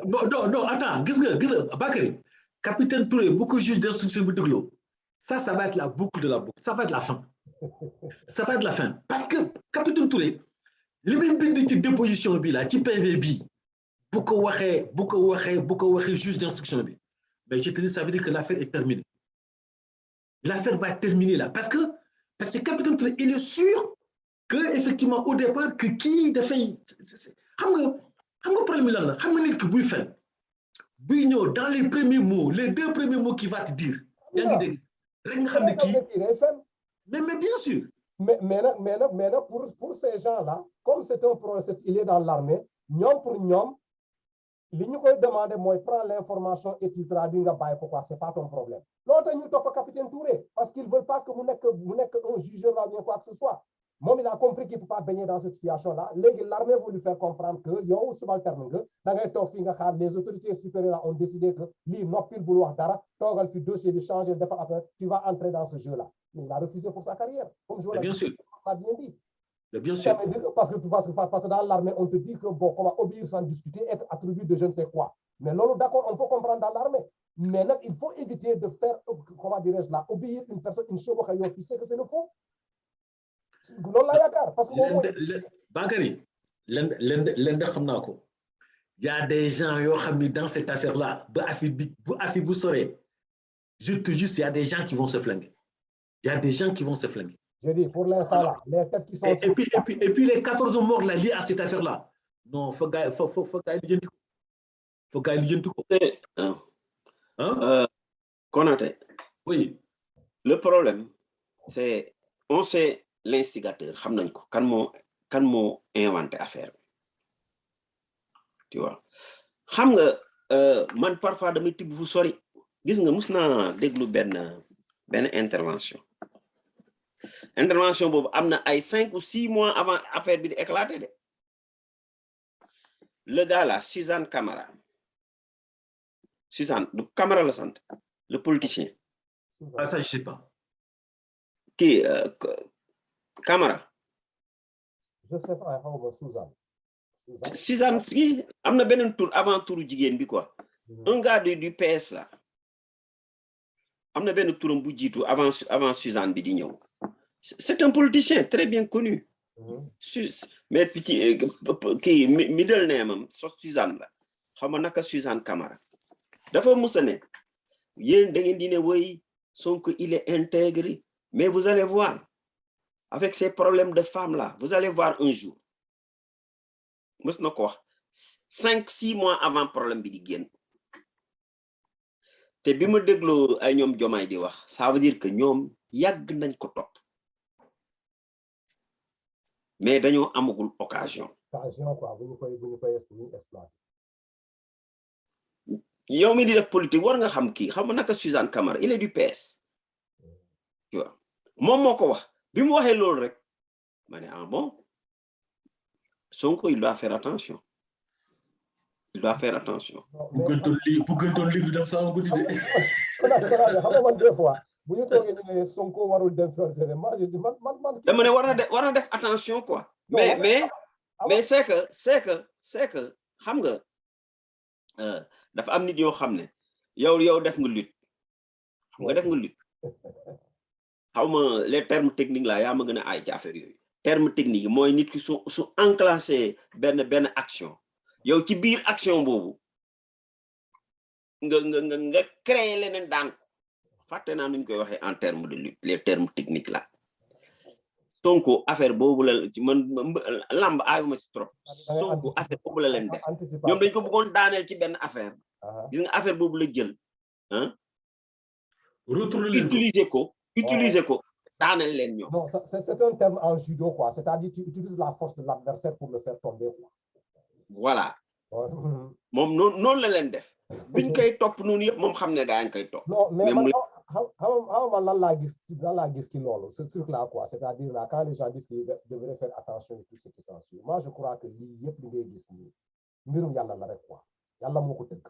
[SPEAKER 3] Non, attends, gis nga Bakary, capitaine Touré bu ko juge d'instruction bi dégloo ça va être la boucle de la boucle, ça va être la fin. Ça va être la fin parce que capitaine Touré li muy bind ci déposition bi là ci PV bi bu ko waxee juge d'instruction bi mais je te dis ça veut dire que l'affaire est terminée. L'affaire va être terminée là parce que capitaine Touré il est sûr que effectivement au départ que kii dafay xam nga problème lan la xam nga nit ki buy fen buy ñëw dans les premiers mots les 2 premiers mots qu'il va te dire yaa ngi dégg rek nga xam ne kii mais bien sûr
[SPEAKER 1] mais nag pour ces gens-là comme c'est un procès il est dans l'armée ñoom pour ñoom li ñu koy demander mooy prendre l'information et tu traduis nga bàyyi ko quoi c'est pas ton problème loolu tax ñu topp capitaine Touré parce qu'ils veulent pas que mu nekk un jugeur là bien quoi que ce soit moom il a compris qu'il peut pas baigner dans cette situation-là léegi l'armée veut lui faire comprendre que yow subalterne nga da ngay toog fii nga xaar les autorités supérieures ont décidé que lii noppil bul wax dara toogal fi dossier bi changer defar affaire tu vas entrer dans ce jeu-là mais il a refusé pour sa carrière comme je
[SPEAKER 3] bien sûr
[SPEAKER 1] l'a bien dit.
[SPEAKER 3] Bien sûr.
[SPEAKER 1] Parce que dans l'armée on te dit que bon comment obéir sans discuter être attribut de je ne sais quoi mais loolu d'accord on peut comprendre dans l'armée mais nag il faut éviter de faire comment dirais-je là obéir une personne une chose boo xam yow tu sais que c'est le faux. loolu la yaakaar parce que
[SPEAKER 3] Bakary leen de xam naa ko y a des gens yoo xam ni dans cette affaire là bu affaire bu soree je te jure il y a des gens qui vont se flinguer
[SPEAKER 1] je dis pour l'instant là les têtes qui sont
[SPEAKER 3] et puis les 14 morts là liés à cette affaire là non faut gars yi lijjanti ko
[SPEAKER 2] Konaté
[SPEAKER 3] oui
[SPEAKER 2] le problème c'est on sait l'instigateur xam nañ ko kan moo inventé affaire bi tu vois xam nga man parfois damay tibb fu sori gis nga mus naa déglu benn intervention boobu am na ay 5 ou 6 mois avant affaire bi di éclater de le gars là Suzanne Camara la sant le politicien
[SPEAKER 3] ça je sais pas
[SPEAKER 2] kii Camara
[SPEAKER 1] je sais pas
[SPEAKER 2] Suzanne kii am na beneen tour avant touru jigéen bi quoi un gars du PS là am na benn touram bu jiitu avant Suzanne bi di ñëw c'est un politicien très bien connu mais petit kii middle name am Suzanne la xam nga naka Suzanne Camara dafa musa ne yéen da ngeen di ne woy Sonko il est intègre mais vous allez voir avec ces problèmes de femmes là vous allez voir un jour mës na ko wax 5-6 mois avant problème bi di génn te bi ma dégloo ay ñoom Diomaye di wax ça veut dire que ñoom yàgg nañ ko topp mais dañoo amagul occasion
[SPEAKER 1] quoi bu ñu koy exploiter.
[SPEAKER 2] yow mi di def politique war nga xam kii xam nga naka Suzanne Camara il est du PS tu vois moom moo ko wax bi mu waxee loolu rek ma ne ah bon Sonko il doit faire attention il doit faire attention.
[SPEAKER 3] bu gëntoon lii du dem sama guddi de.
[SPEAKER 1] xam nga man des fois bu ñu toogee ñu ne Sonko warul dem fenn man
[SPEAKER 2] dama ne war na def attention quoi. mais c'est que xam nga dafa am nit yoo xam ne yow def nga lutte xam nga def nga lutte xaw ma les termes techniques là yaa ma gën a aay ci affaire yooyu termes techniques yi mooy nit ki su enclenché benn action yow ci biir action boobu nga créer leneen daan fàtte naa nuñ koy waxee en termes de lutte les termes techniques là Sonko affaire boobu la ci man lamb aayuma si trop Sonko affaire boobu la leen def ñoom dañ ko bëggoon daaneel ci benn affaire gis nga affaire boobu la jël utiliser ko daaneel leen ñoom.
[SPEAKER 1] Non, c'est un terme en judo quoi, c'est-à-dire tu utilises la force de l'adversaire pour le faire tomber quoi.
[SPEAKER 2] Voilà. moom noonu la leen def biñ koy topp noonu yëpp moom xam ne gaa ngi koy topp.
[SPEAKER 1] Non mais man man lan laa gis ci loolu ce truc là quoi, c'est-à-dire là quand les gens disent qu'ils devraient faire attention et tout ce qui s'ensuit, moi je crois que lii yëpp li ngay gis nii mbirum yàlla la rek quoi, yàlla moo ko tëgg.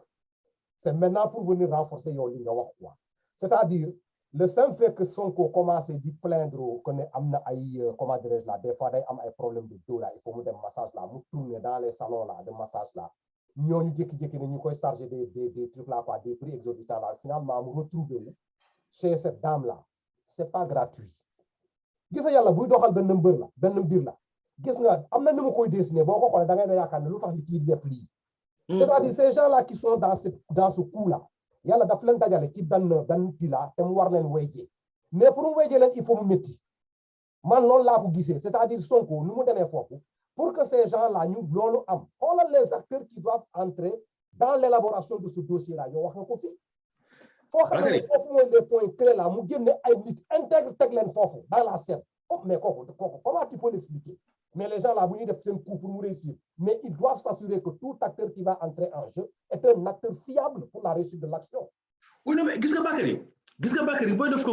[SPEAKER 1] C'est maintenant pour venir renforcer yow li nga wax quoi, c'est-à-dire le simple fait que Sonko commence di plaindre que ne am na ay comment dirais-je là des fois day am ay problème de dos là, il faut mu dem massage là, mu tourner dans les salons là de massage là, ñooñu jékki-jékki ne ñu koy charger des trucs là quoi, des prix exorbitants là, finalement mu retrouver wu chez cette dame là, c'est pas gratuit. Gis nga yàlla buy doxal benn mbir la gis nga am na ni mu koy dessiner boo ko xoolee da ngay ne yaakaar ne lu tax li kii di def lii. C'est-à-dire ces gens là qui sont dans ce coup là yàlla daf leen dajale ci benn kii la te mu war leen wéyjee mais pour mu wéyjee leen il faut mu métti man loolu laa ko gisee, c'est-à-dire Sonko nu mu demee foofu pour que ces gens là ñu loolu am xoolal les acteurs qui doivent entrer dans l'élaboration de ce dossier là yow wax nga ko fii foo xam ne foofu mooy les points clés là mu génne ay nit intègre teg leen foofu dans la scène mais kooku comment tu peux l'expliquer? Mais les gens là bu ñuy def seen coup pour mu réussir, mais ils doivent s'assurer que tout acteur qui va entrer en jeu est un acteur fiable pour la réussite de l'action.
[SPEAKER 3] Oui non mais gis nga Bakary booy def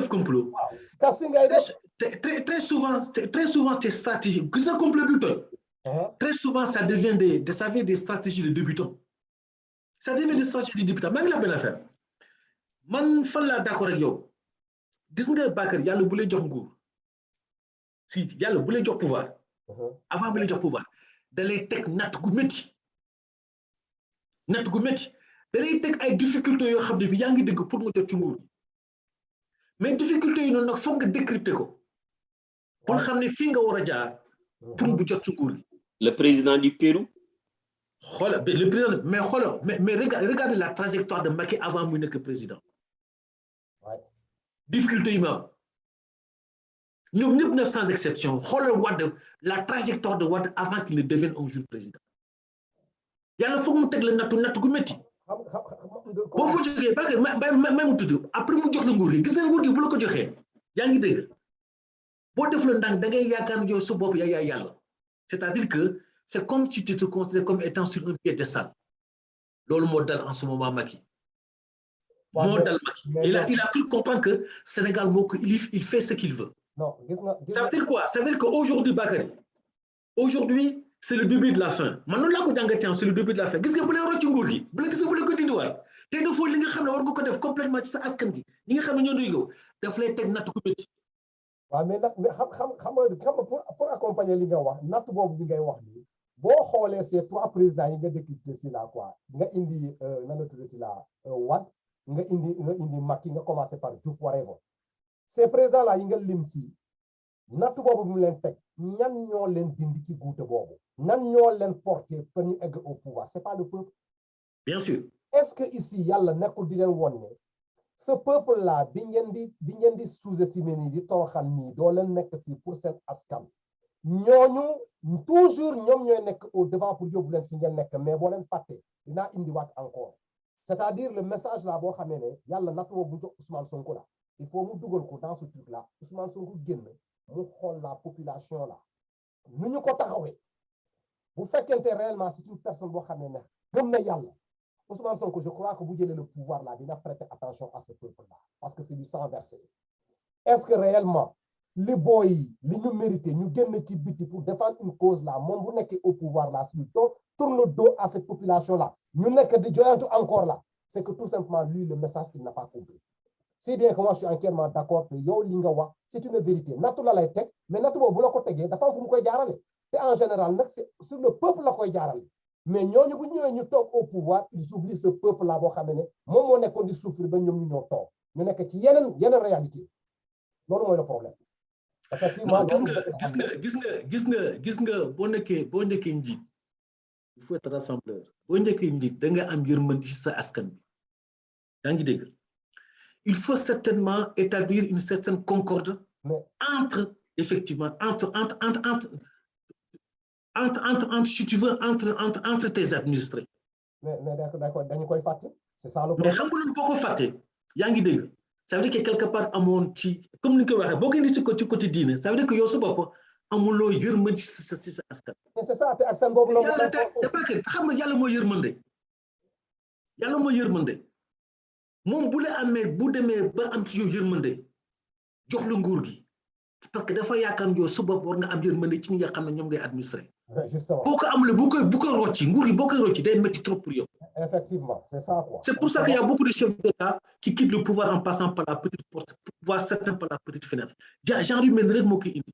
[SPEAKER 3] complot
[SPEAKER 1] casting ngay def
[SPEAKER 3] très souvent tes stratégies gis nga complot bi toj très souvent ça devient des stratégies de débutants. Ça devient des stratégies de débutants. Maa ngi la benn affaire man fan laa d'accord ak yow gis nga Bakary yàlla bu lay jox nguur si yàlla bu lay jox pouvoir avant mu lay jox pouvoir da lay teg natt gu métti da lay teg ay difficultés yoo xam ne bi yaa ngi dégg pour nga jot ci nguur mais difficultés yi noonu nag foog nga décrypter ko pour xam ne fii nga war a jaar pour bu jot ci nguur gi.
[SPEAKER 2] Le président du Pérou.
[SPEAKER 3] Le président mais regardez la trajectoire de Macky avant mu nekk président. Difficulté yi ma am ñoom ñëpp nag sans exception xoolal Wade la trajectoire de Wade avant qu'il ne devienne un jour président yàlla foog mu teg la natt gu métti boo fa jógee Bakary may mu tudd après mu jox la nguur gi gis nga nguur gi bu la ko joxee yaa ngi dégg boo def la ndànk da ngay yaakaar yow sa bopp yaa yàlla c'est-à-dire que c'est comme si tu te considères comme étant sur un piédestal loolu moo dal en ce moment Macky moo dal Macky il a cru comprendre que Sénégal moo ko il fait ce qu'il veut.
[SPEAKER 1] Non,
[SPEAKER 3] ça veut dire quoi? Ça veut dire qu'aujourd'hui, Bakary, aujourd'hui, c'est le début de la fin. Maintenant, là, c'est le début de la fin. Qu'est-ce que vous voulez dire? Vous voulez dire te de fo li nga xam ne war nga ko def complètement ci sa askan gi ñi nga xam ne ñoo doy daf lay teg natt ku métti.
[SPEAKER 1] waaw mais nag xam pour accompagner li nga wax natt boobu bi ngay wax nii boo xoolee ces 3 présidents yi nga décrypté fii là quoi nga indi nan la tuddati la Wade nga indi Macky nga commencé par Diouf whatever. Ces présidents là yi nga lim fii natt boobu mu leen teg ñan ñoo leen dindi ci guute boobu ñan ñoo leen porté pour ñu egg au pouvoir c'est pas le peuple.
[SPEAKER 3] Bien sûr.
[SPEAKER 1] Est-ce que ici yàlla nekkul di leen won ne ce peuple là bi ngeen di sous-estimer nii di toroxal nii doo leen nekk fii pour seen askan ñooñu toujours ñoom ñooy nekk au devant pour yóbbu leen fi ngeen nekk mais boo leen fàtte dinaa indiwaat encore c'est-à-dire le message là boo xamee ne yàlla nattuwoo bu jox Ousmane Sonko la il faut mu dugal ko dans ce truc là Ousmane Sonko génn mu xool la population là nu ñu ko taxawee bu fekkente réellement c'est une personne boo xamee ne gëm na yàlla Ousmane Sonko je crois que bu jëlee le pouvoir là dina prêter attention à ce peuple là parce que c'est du sang versé est-ce que réellement les boys li ñu mérité ñu génn ci biti pour défendre une cause là moom bu nekkee au pouvoir là si tourne le dos à cette population là ñu nekk di joyantu encore là c'est que tout simplement lui le message il n'a pas compris si bien que moi je suis entièrement d'accord que yow li nga wax c'est une vérité nattu la lay teg mais nattu boobu bu la ko tegee dafa am fu mu koy jaarale te en général nag c'est sur le peuple la koy jaarale mais ñooñu bu ñëwee ñu toog au pouvoir ils oublient ce peuple là boo xam ne moom moo nekkoon di souffrir ba ñoom ñu ñoo toog ñu nekk ci yeneen réalité loolu mooy le problème. effectivement
[SPEAKER 3] gis nga boo nekkee njiit il faut être rassembleur boo nekkee njiit da nga am yërmande ci sa askan bi yaa ngi dégg il faut certainement établir une certaine concorde entre effectivement entre si tu veux entre tes administrés.
[SPEAKER 1] mais d'accord dañu koy fàtte c'est ça le
[SPEAKER 3] mais
[SPEAKER 1] problème.
[SPEAKER 3] xam nga loolu boo ko fàtte yaa ngi dégg ça veut dire que quelque part amoon ci comme ni nga ko waxee boo ko indi ci côté diine ça veut dire que yow sa bopp amuloo yërmande ci sa askan.
[SPEAKER 1] mais c'est ça te ak seen boobu la.
[SPEAKER 3] yàlla te xam nga yàlla moo yërmande moom bu la amee bu demee ba am ci yow yërmande jox la nguur gi parce que dafa yaakaar yow sa bopp war nga am yërmande ci ñi nga xam ne ñoom ngay administrer.
[SPEAKER 1] justement
[SPEAKER 3] boo ko amulee bu koy rocci nguur gi boo koy rocci day métti trop pour yow.
[SPEAKER 1] effectivement c'est ça quoi.
[SPEAKER 3] C'est pour ça qu'il y a beaucoup de chefs d'État qui quittent le pouvoir en passant par la petite porte, voire certains par la petite fenêtre. Jean-Louis Ménérek moo koy indi.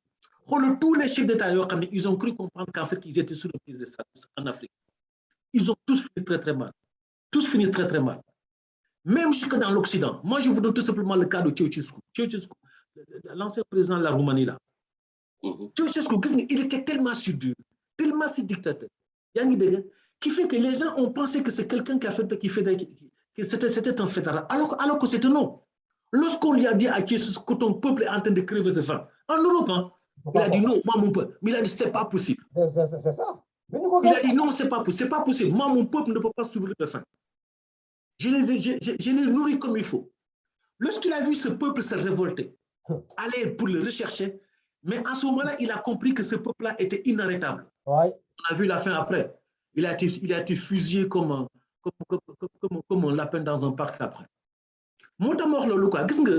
[SPEAKER 3] Xoolal tous les chefs d'État yoo xam ne ils ont cru comprendre qu'en fait ils étaient sous le prise de Saddam en Afrique. Ils ont tous fini très très mal. Tous fini très très mal. Même jusque dans l'Occident. Moi je vous donne tout simplement le cas de Ceausescu. Ceausescu, l'ancien président de la Roumanie là. Ceausescu, il était tellement si dur, tellement si dictateur. Yaa ngi dégg qui fait que les gens ont pensé que c'est quelqu'un que c'était un fédéral, alors que c'était non. Lorsqu'on lui a dit à Ceausescu que ton peuple est en train de crever de faim, en Europe, il a dit non, moi mon peuple, mais il a dit c'est pas possible.
[SPEAKER 1] C'est ça.
[SPEAKER 3] Il a dit non, c'est pas possible, moi mon peuple ne peut pas souffrir de faim. Je l'ai nourri comme il faut. Lorsqu'il a vu ce peuple se révolter, aller pour le rechercher, mais à ce moment-là, il a compris que ce peuple-là était inarrêtable.
[SPEAKER 1] Ouais.
[SPEAKER 3] On a vu la fin après. Il a été fusillé comme on l'appelle dans un parc après. Moo tax ma wax loolu quoi gis nga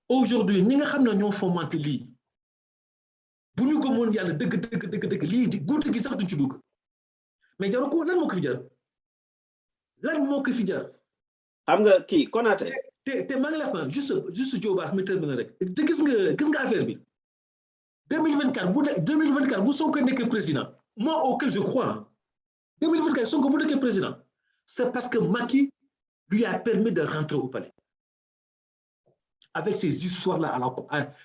[SPEAKER 3] aujourd'hui ñi nga xam ne ñoo fomenté lii bu ñu gëmoon yàlla dëgg lii di guddi gi sax duñ ci dugg mais jaru ko lan moo ko fi jar
[SPEAKER 2] xam nga kii Konaté
[SPEAKER 3] te maa ngi la wax juste Diobass mi terminé rek te gis nga affaire bi 2024 bu Sonko nekkee président moi auquel je crois 2024 Sonko bu nekkee président c'est parce que Macky lui a permis de rentrer au palais avec ces histoires là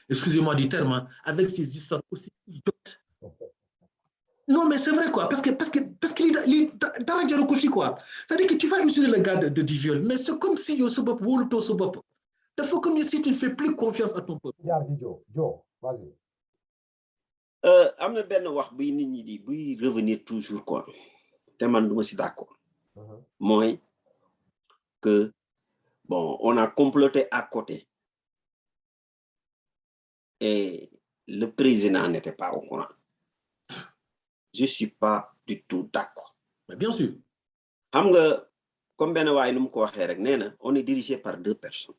[SPEAKER 3] excusez-moi du terme avec ces histoires aussi idiotes. Non mais c'est vrai quoi parce que dara jaru ko fi quoi c'est-à-dire que tu vas user le gars de viol mais c'est comme si yow sa bopp wóolutoo sa bopp dafa comme si tu ne fais plus confiance à ton peuple.
[SPEAKER 1] Joe, vas-y.
[SPEAKER 2] am na benn wax buy nit ñi di buy revenir toujours quoi te man duma si d'accord mooy que bon on a comploté à côté et le président n'était pas au courant. Je suis pas du tout d'accord.
[SPEAKER 3] Mais bien sûr.
[SPEAKER 2] Xam nga comme benn waay nu mu ko waxee rek nee na on est dirigé par deux personnes.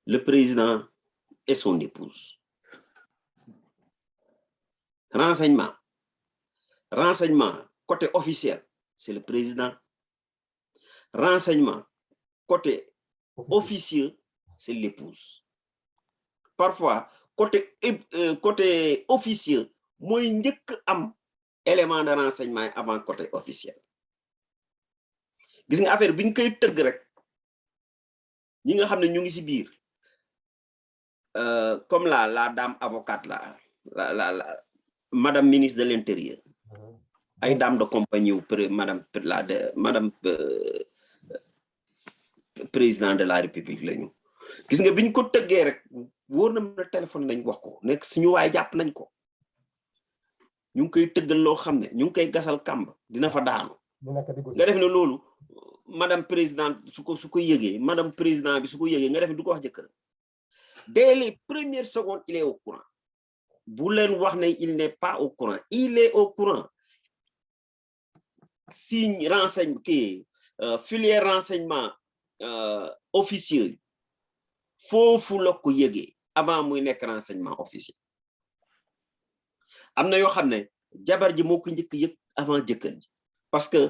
[SPEAKER 2] Le président et son épouse. Renseignement côté officiel, c'est le président. Renseignement côté officieux, c'est l'épouse. Parfois côté officieux mooy njëkk am élément de renseignement avant côté officiel. Gis nga affaire bi ñu koy tëgg rek ñi nga xam ne ñu ngi ci biir comme la dame avocate la madame ministre de l'Intérieur ay dame de compagnie wu madame président de la République lañu gis nga bi ñu ko tëggee rek wóor na ma téléphone nañ wax ko nekk suñu waay jàpp nañ ko ñu ngi koy tëggal loo xam ne ñu ngi koy gasal kàmb dina fa daanu nga def ne loolu madame président su ko yëgee madame président bi su ko yëgee nga def ne du ko wax jëkkër dès les premières secondes il est au courant bu leen wax ne il n'est pas au courant il est au courant signe renseigne kii filière renseignement officieux foofu la ko yëgee avant muy nekk renseignement officiel am na yoo xam ne jabar ji moo ko njëkk yëg avant jëkkër ji parce que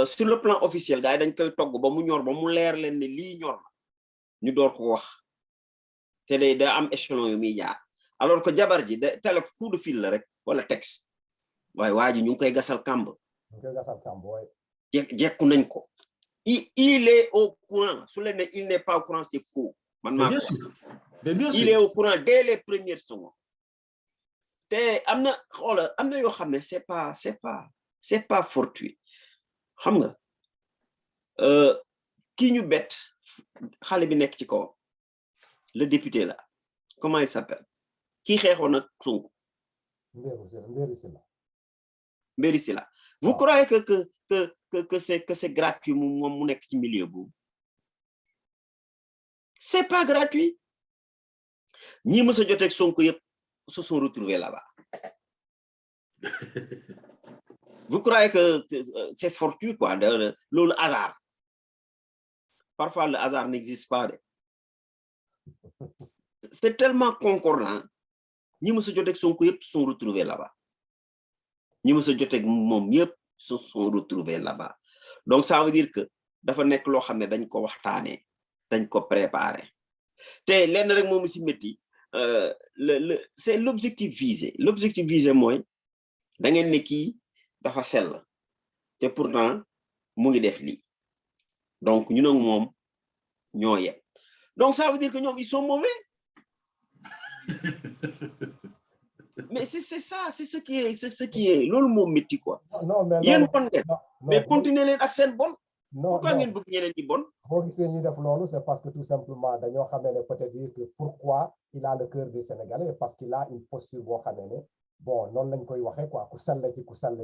[SPEAKER 2] sur le plan officiel gars yi dañ koy togg ba mu ñor ba mu leer leen ne lii ñor na ñu door ko wax te day da am échelon yu muy jaar alors que jabar ji de téléphone coup de fil la rek wala texte waaye waa ji ñu ngi koy gasal kàmb jekku nañ ko il est au courant su leen ne il n'est pas au courant c'est faux man maa
[SPEAKER 3] bien sûr
[SPEAKER 2] il est au courant dès les premières secondes te am na xoola am na yoo xam ne c'est pas fortuit xam nga kii ñu bett xale bi nekk ci kaw le député là comment il s'appelle kii xeexoon ak Sonko Mbéri Sylla vous croyez que c'est gratuit moom mu nekk ci milieu boobu c'est pas gratuit ñi mës a joteeg Sonko yëpp se sont retrouvés là-bas vous croyez que c'est fortuit quoi le hasard parfois le hasard n'existe pas c'est tellement concordant ñi mës a joteeg Sonko yëpp se sont retrouvés là-bas ñi mës a joteeg moom yëpp se sont retrouvés là-bas donc ça veut dire que dafa nekk loo xam ne dañ ko waxtaanee dañ ko préparer te lenn rek moom si métti c'est l'objectif visé mooy da ngeen ne kii dafa sell te pourtant mu ngi def lii donc ñu nag moom ñoo yem donc ça veut dire que ñoom ils sont mauvais mais c'est ça c'est ce qui est loolu moom métti quoi yéen bon ngeen mais continuer leen ak seen bon pourquoi ngeen bëgg ñeneen ñi bon
[SPEAKER 1] boo gisee ñu def loolu c'est parce que tout simplement dañoo xamee ne peut-être dire que pourquoi il a le cœur des Sénégalais parce qu'il a une posture boo xamee ne bon noonu lañ koy waxee quoi ku sell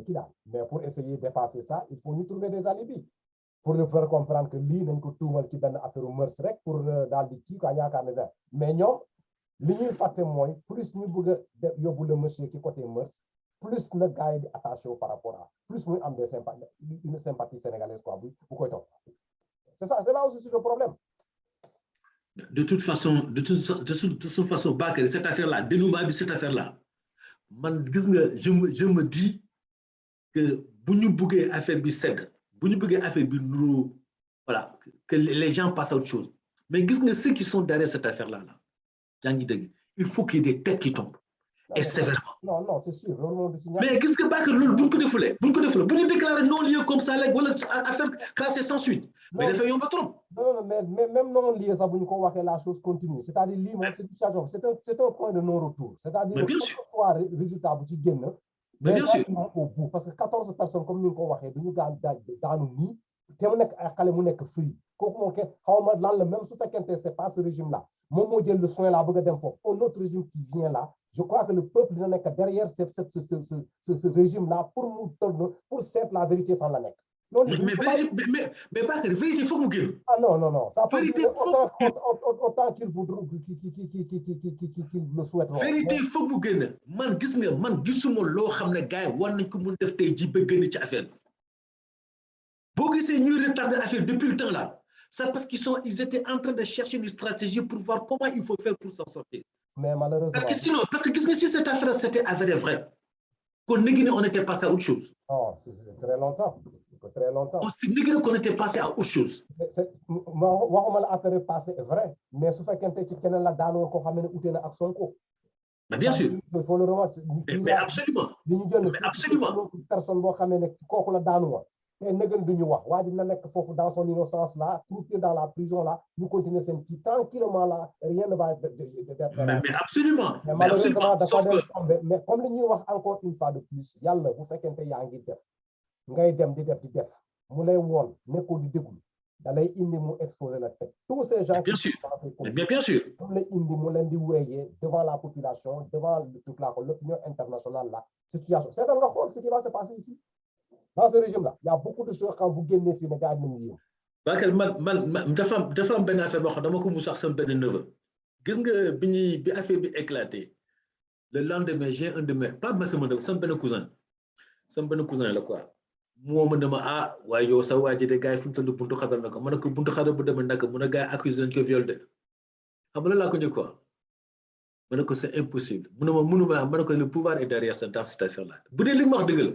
[SPEAKER 1] ki daal mais pour essayer d'effacer ça il faut ñu trouver des alibis pour le faire comprendre que lii nañ ko tuumal ci benn affaire mœurs rek pour daal di kii quoi yaakaar ne mais ñoom li ñuy fàtte mooy plus ñu bëgg a yóbbu le monsieur ci côté mœurs plus na gars yi di attaché par rapport à plus muy am une sympathie sénégalaise quoi bu koy topp c'est ça c'est là aussi le problème.
[SPEAKER 3] De toute façon Bakary cette affaire là dénouement bi cette affaire là man gis nga je me dis que bu ñu bëggee affaire bi sedd bu ñu bëggee affaire bi nuru voilà que les gens passent à autre chose mais gis nga ceux qui sont derrière cette affaire là yaa ngi dégg il faut qu'il y ait des têtes qui tombent et sévèrement.
[SPEAKER 1] non c'est sûr
[SPEAKER 3] mais gis nga Bakary loolu bu ñu ko defulee bu ñu déclarer non-lieu comme ça léegi wala affaire classée sans suite mais dafay yomb trop.
[SPEAKER 1] non mais même non-lieu sax bu ñu ko waxee la chose continue c'est-à-dire lii moom c'est un point de non-retour c'est-à-dire que soit résultat bu ci génn
[SPEAKER 3] mais bien sûr
[SPEAKER 1] au bout parce que 14 personnes comme ni nga ko waxee du ñu daanu nii te mu nekk ay xale mu nekk free kooku moom kenn xaw ma lan la même su fekkente c'est pas ce régime là moom moo jël le soin là bëgg a dem foofu un autre régime qui vient là je crois que le peuple dina nekk derrière ce régime là pour mu tourner pour seet la vérité fan la nekk.
[SPEAKER 3] mais Bakary vérité foog mu génn.
[SPEAKER 1] ah non ça peut dire autant qu'il voudront qu'il le souhaiteront.
[SPEAKER 3] vérité foog mu génn man gis nga man gisuma loo xam ne gars yi war nañ ko mun def tey ji ba génn ci affaire bi boo gisee ñuy retarder affaire depuis le temps là c'est parce qu'ils étaient en train de chercher une stratégie pour voir comment il faut faire pour s'en sortir.
[SPEAKER 1] Mais malheureusement
[SPEAKER 3] parce que gis nga si cette affaire c'était avéré vrai kon léegi on était passé à autre chose.
[SPEAKER 1] non c'est très longtemps.
[SPEAKER 3] c'est léegi qu'on était passé à autre chose.
[SPEAKER 1] waxuma la affaire passé vrai mais su fekkente ci keneen la daanoo ko xam ne ute na ak Sonko.
[SPEAKER 3] mais bien sûr
[SPEAKER 1] il faut le remarquer.
[SPEAKER 3] mais absolument
[SPEAKER 1] li ñu jël
[SPEAKER 3] mais absolument
[SPEAKER 1] personne boo xam ne kooku la daanu woon te nëgën du ñu wax waa ji na nekk foofu dans son innocence là croupier dans la prison là ñu continuer seen kii tranquillement là rien ne va
[SPEAKER 3] mais absolument
[SPEAKER 1] mais malheureusement dafa dem tomber mais comme li ñuy wax encore une fois de plus yàlla bu fekkente yaa ngi def ngay dem di def mu lay woon nekkoo di déglu d'aller indi mu exposer la tête. Tous ces gens
[SPEAKER 3] bien
[SPEAKER 1] qui
[SPEAKER 3] sûr,
[SPEAKER 1] sont dans ces
[SPEAKER 3] bien sûr.
[SPEAKER 1] comme les indi mu leen di wéyee devant la population, devant toute l'opinion internationale là, situation. C'est un rapport ce qui va se passer ici. Dans ce régime-là, il y a beaucoup de choses quand vous gagnez sur les gars de
[SPEAKER 3] Bakar man dafa am benn affaire boo xam dama ko mus wax sama benn neveu. Gis nga bi affaire bi éclaté le lendemain j'ai un de mes pas sama benn cousin la quoi. Moo ma ne ma ah waaye yow sa waa ji de gars yi fu mu toll buntu xatal na ko ma ne ko buntu xatal bu demee naka mun a gars yi accusé nañ ko viol de xam nga laa ko njëkk quoi ma ne ko c'est impossible mu ne ma mënuma ma ne ko le pouvoir est derrière ça dans cette affaire là bu dee li ma wax dëgg la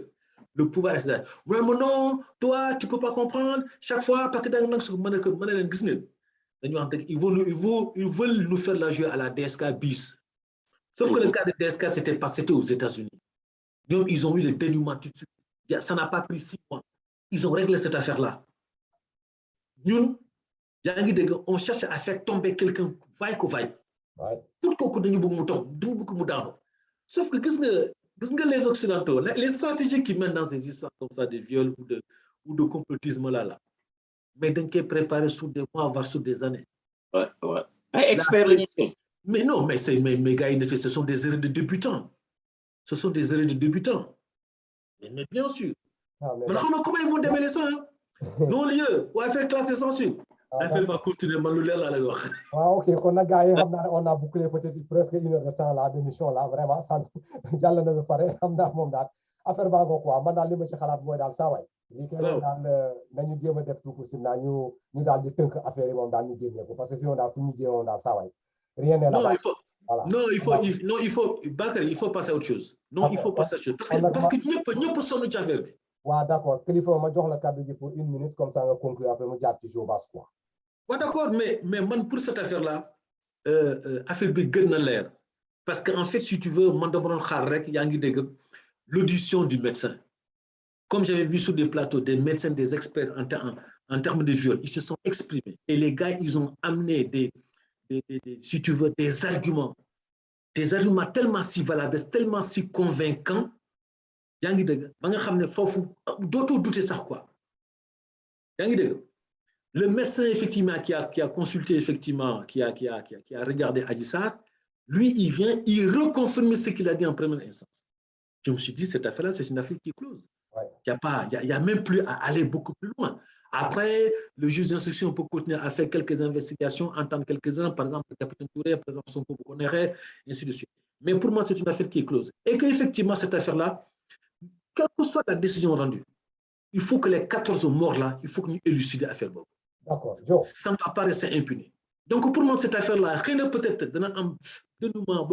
[SPEAKER 3] le pouvoir est derrière mu ne ma non toi tu peux pas comprendre chaque fois parce que da nga nag su ma ne leen gis ngeen dañu wax dëgg ils veulent nous faire la jouer à la DSK bis sauf que le cas de DSK c'était aux États-Unis ñoom ils ont eu le dénouement tout de suite. Ça n'a pas pris 6 mois. Ils ont réglé cette affaire-là. Nous, on cherche à faire tomber quelqu'un, vaille que vaille. Sauf que les Occidentaux, les stratégies qui mènent dans ces histoires comme ça de viol ou de complotisme là, mais donc qui est préparé sur des mois, voire sur des années.
[SPEAKER 2] Ouais. Expert là,
[SPEAKER 3] mais non, mais mes gars, ce sont des erreurs de débutants. Ce sont des erreurs de débutants. Mais bien sûr. Mais comment ils vont démêler ça? Non, lieu, on va faire classer sans suite. L'affaire va continuer,
[SPEAKER 1] ok, on a bouclé peut-être presque 1 heure de temps là, d'émission là, vraiment, ça, j'allais ne pas affaire ba quoi, man dal li ma ci xalaat mooy daal saa waay. Lii kay daal nañu jéem a def tout possible naa ñu daal di tënk affaire yi moom daal ñu génne ko parce que fii moom daal fu ñu jéemoon daal saa waay. Rien n'est là.
[SPEAKER 3] Voilà. Bakary, il faut passer à autre chose. Non, il faut passer à autre chose. Parce que ñëpp sonn ci affaire bi.
[SPEAKER 1] Ouais, d'accord. Kilifa ma jox la cadre pour 1 minute comme ça on conclut après mu jaar ci jour basse quoi.
[SPEAKER 3] Ouais, d'accord, mais man pour cette affaire-là, affaire bi gën na leer. Parce qu'en fait, si tu veux, man dama doon xaar rek yaa ngi dégg l'audition du médecin. Comme j'avais vu sur des plateaux des médecins, des experts en termes de viol, ils se sont exprimés. Et les gars, ils ont amené si tu veux, des arguments tellement si valables, tellement si convaincants. Yaa ngi dégg ba nga xam ne foofu dootoo douter sax quoi. Yaa ngi dégg le médecin effectivement qui a consulté effectivement qui a regardé Adji Sarr, lui il vient il reconfirme ce qu'il a dit en première instance. Je me suis dit cette affaire-là c'est une affaire qui est close. Il y a même plus à aller beaucoup plus loin. Après, le juge d'instruction peut continuer à faire quelques investigations, entendre quelques-uns, par exemple le capitaine Touré, par exemple son couple connaîtrait, et ainsi de suite. Mais pour moi, c'est une affaire qui est close. Et qu'effectivement, cette affaire-là, quelle que soit la décision rendue, il faut que les 14 morts-là, il faut que nous élucidions l'affaire.
[SPEAKER 1] D'accord, Joe.
[SPEAKER 3] Ça ne va pas rester impuni. Donc, pour moi, cette affaire-là, rien peut-être dans un dénouement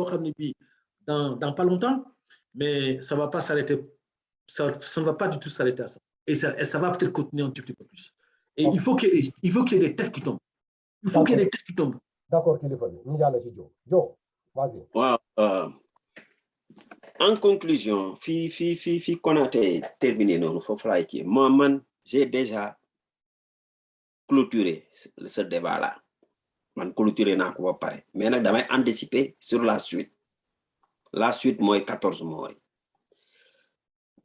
[SPEAKER 3] dans pas longtemps, mais ça ne va pas s'arrêter. Ça ne va pas du tout s'arrêter à ça. Et ça va peut-être continuer un petit peu plus. Et il faut qu'il y ait des têtes qui tombent. Il faut qu'il y ait des têtes qui tombent.
[SPEAKER 1] D'accord, qu'il faut. Joe, vas-y.
[SPEAKER 2] Wow. En conclusion, fi Konaté terminé non, faut faire qui. Moi, j'ai déjà clôturé ce débat-là. Man clôturé n'a pas pareil. Mais je vais anticiper sur la suite. La suite, moi, 14 mois.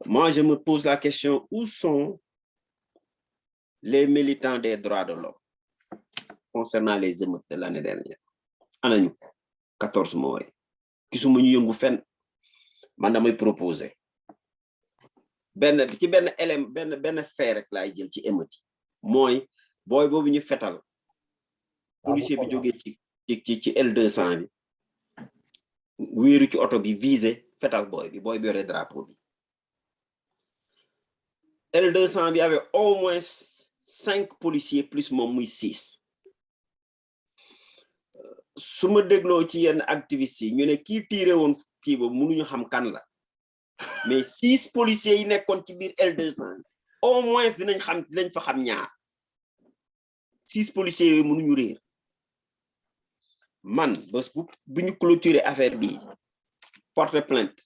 [SPEAKER 2] Moi, je me pose la question, où sont les militants des droits de l'homme concernant les émeutes de l'année dernière? En a 14 mois. Qui sont venus yëngu fenn man damay proposer ben fait rek laay jël ci émeute mooy booy boobu ñu fetal policier bi jógee ci L200 bi wéeru ci oto bi visé fetal booy bi yore drapeau bi L200 bi avait au moins 5 policiers plus moom muy 6 su ma dégloo ci yenn activistes yi ñu ne kii tiré woon kii boobu mënuñu xam kan la mais 6 policiers yi nekkoon ci biir L200 au moins dinañ fa xam ñaar 6 policiers yooyu mënuñu réer man bés bu ñu clôturer affaire bi porter plainte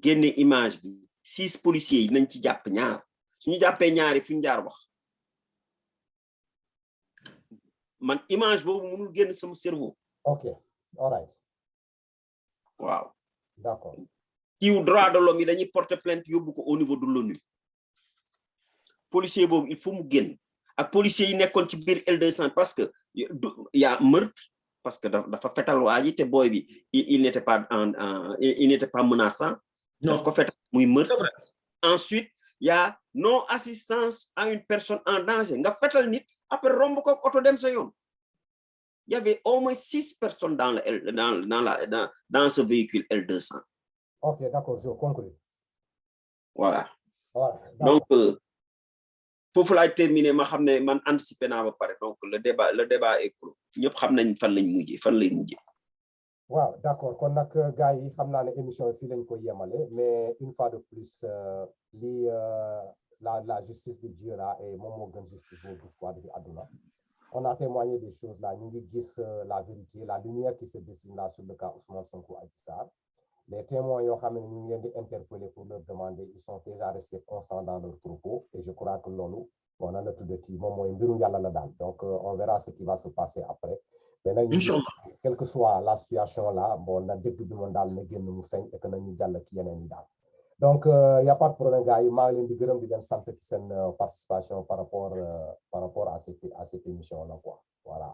[SPEAKER 2] génne image bi 6 policiers yi nañ ci jàpp ñaar suñu jàppee ñaari fu ñu jaar wax man image boobu mënul génn sama cerveau.
[SPEAKER 1] Ok, all right.
[SPEAKER 2] Wow.
[SPEAKER 1] D'accord.
[SPEAKER 2] Kiw droit de l'homme yi dañuy porter plainte yóbbu ko au niveau de l'ONU. Policier boobu il faut mu génn ak policiers yi nekkoon ci biir L200 parce que y a meurtre parce que dafa fetal waa ji te boy bi il n'était pas il n'était pas menaçant. daf ko fetal muy meurtre. Ensuite y a non assistance à une personne en danger nga fetal nit après romb ko oto dem sa yoon. Il y avait au moins 6 personnes dans ce véhicule L200.
[SPEAKER 1] Ok, d'accord, je conclue.
[SPEAKER 2] Voilà.
[SPEAKER 1] Voilà.
[SPEAKER 2] Donc pour terminer ma xam ne man anticiper naa ba pare donc le débat est clos ñëpp xam nañ fan lay mujjee.
[SPEAKER 1] waaw d'accord kon nag gars yi xam naa ne émission fii lañ ko yemale mais une fois de plus lii la justice de Dieu là et moom moo gën justice boo gis quoi depuis àdduna. On a témoigné des choses là, ñu ngi gis la vérité, la lumière qui se dessine là sur le cas Ousmane Sonko Adji Sarr. Les témoins yoo xam ne ñu ngi leen di interpeller pour leur demander, ils sont déjà restés constants dans leurs propos et je crois que loolu bon na la tuddati moom mooy mbirum yàlla la daal donc on verra ce qui va se passer après. Mais nag quelle que soit la situation là bon na dëgg bi moom daal na génn mu feeñ et que nañu jàll ki yeneen yi daal. Donc y a pas de problème gars yi maa ngi leen di gërëm di leen sant ci seen participation par rapport à cette émission là quoi voilà.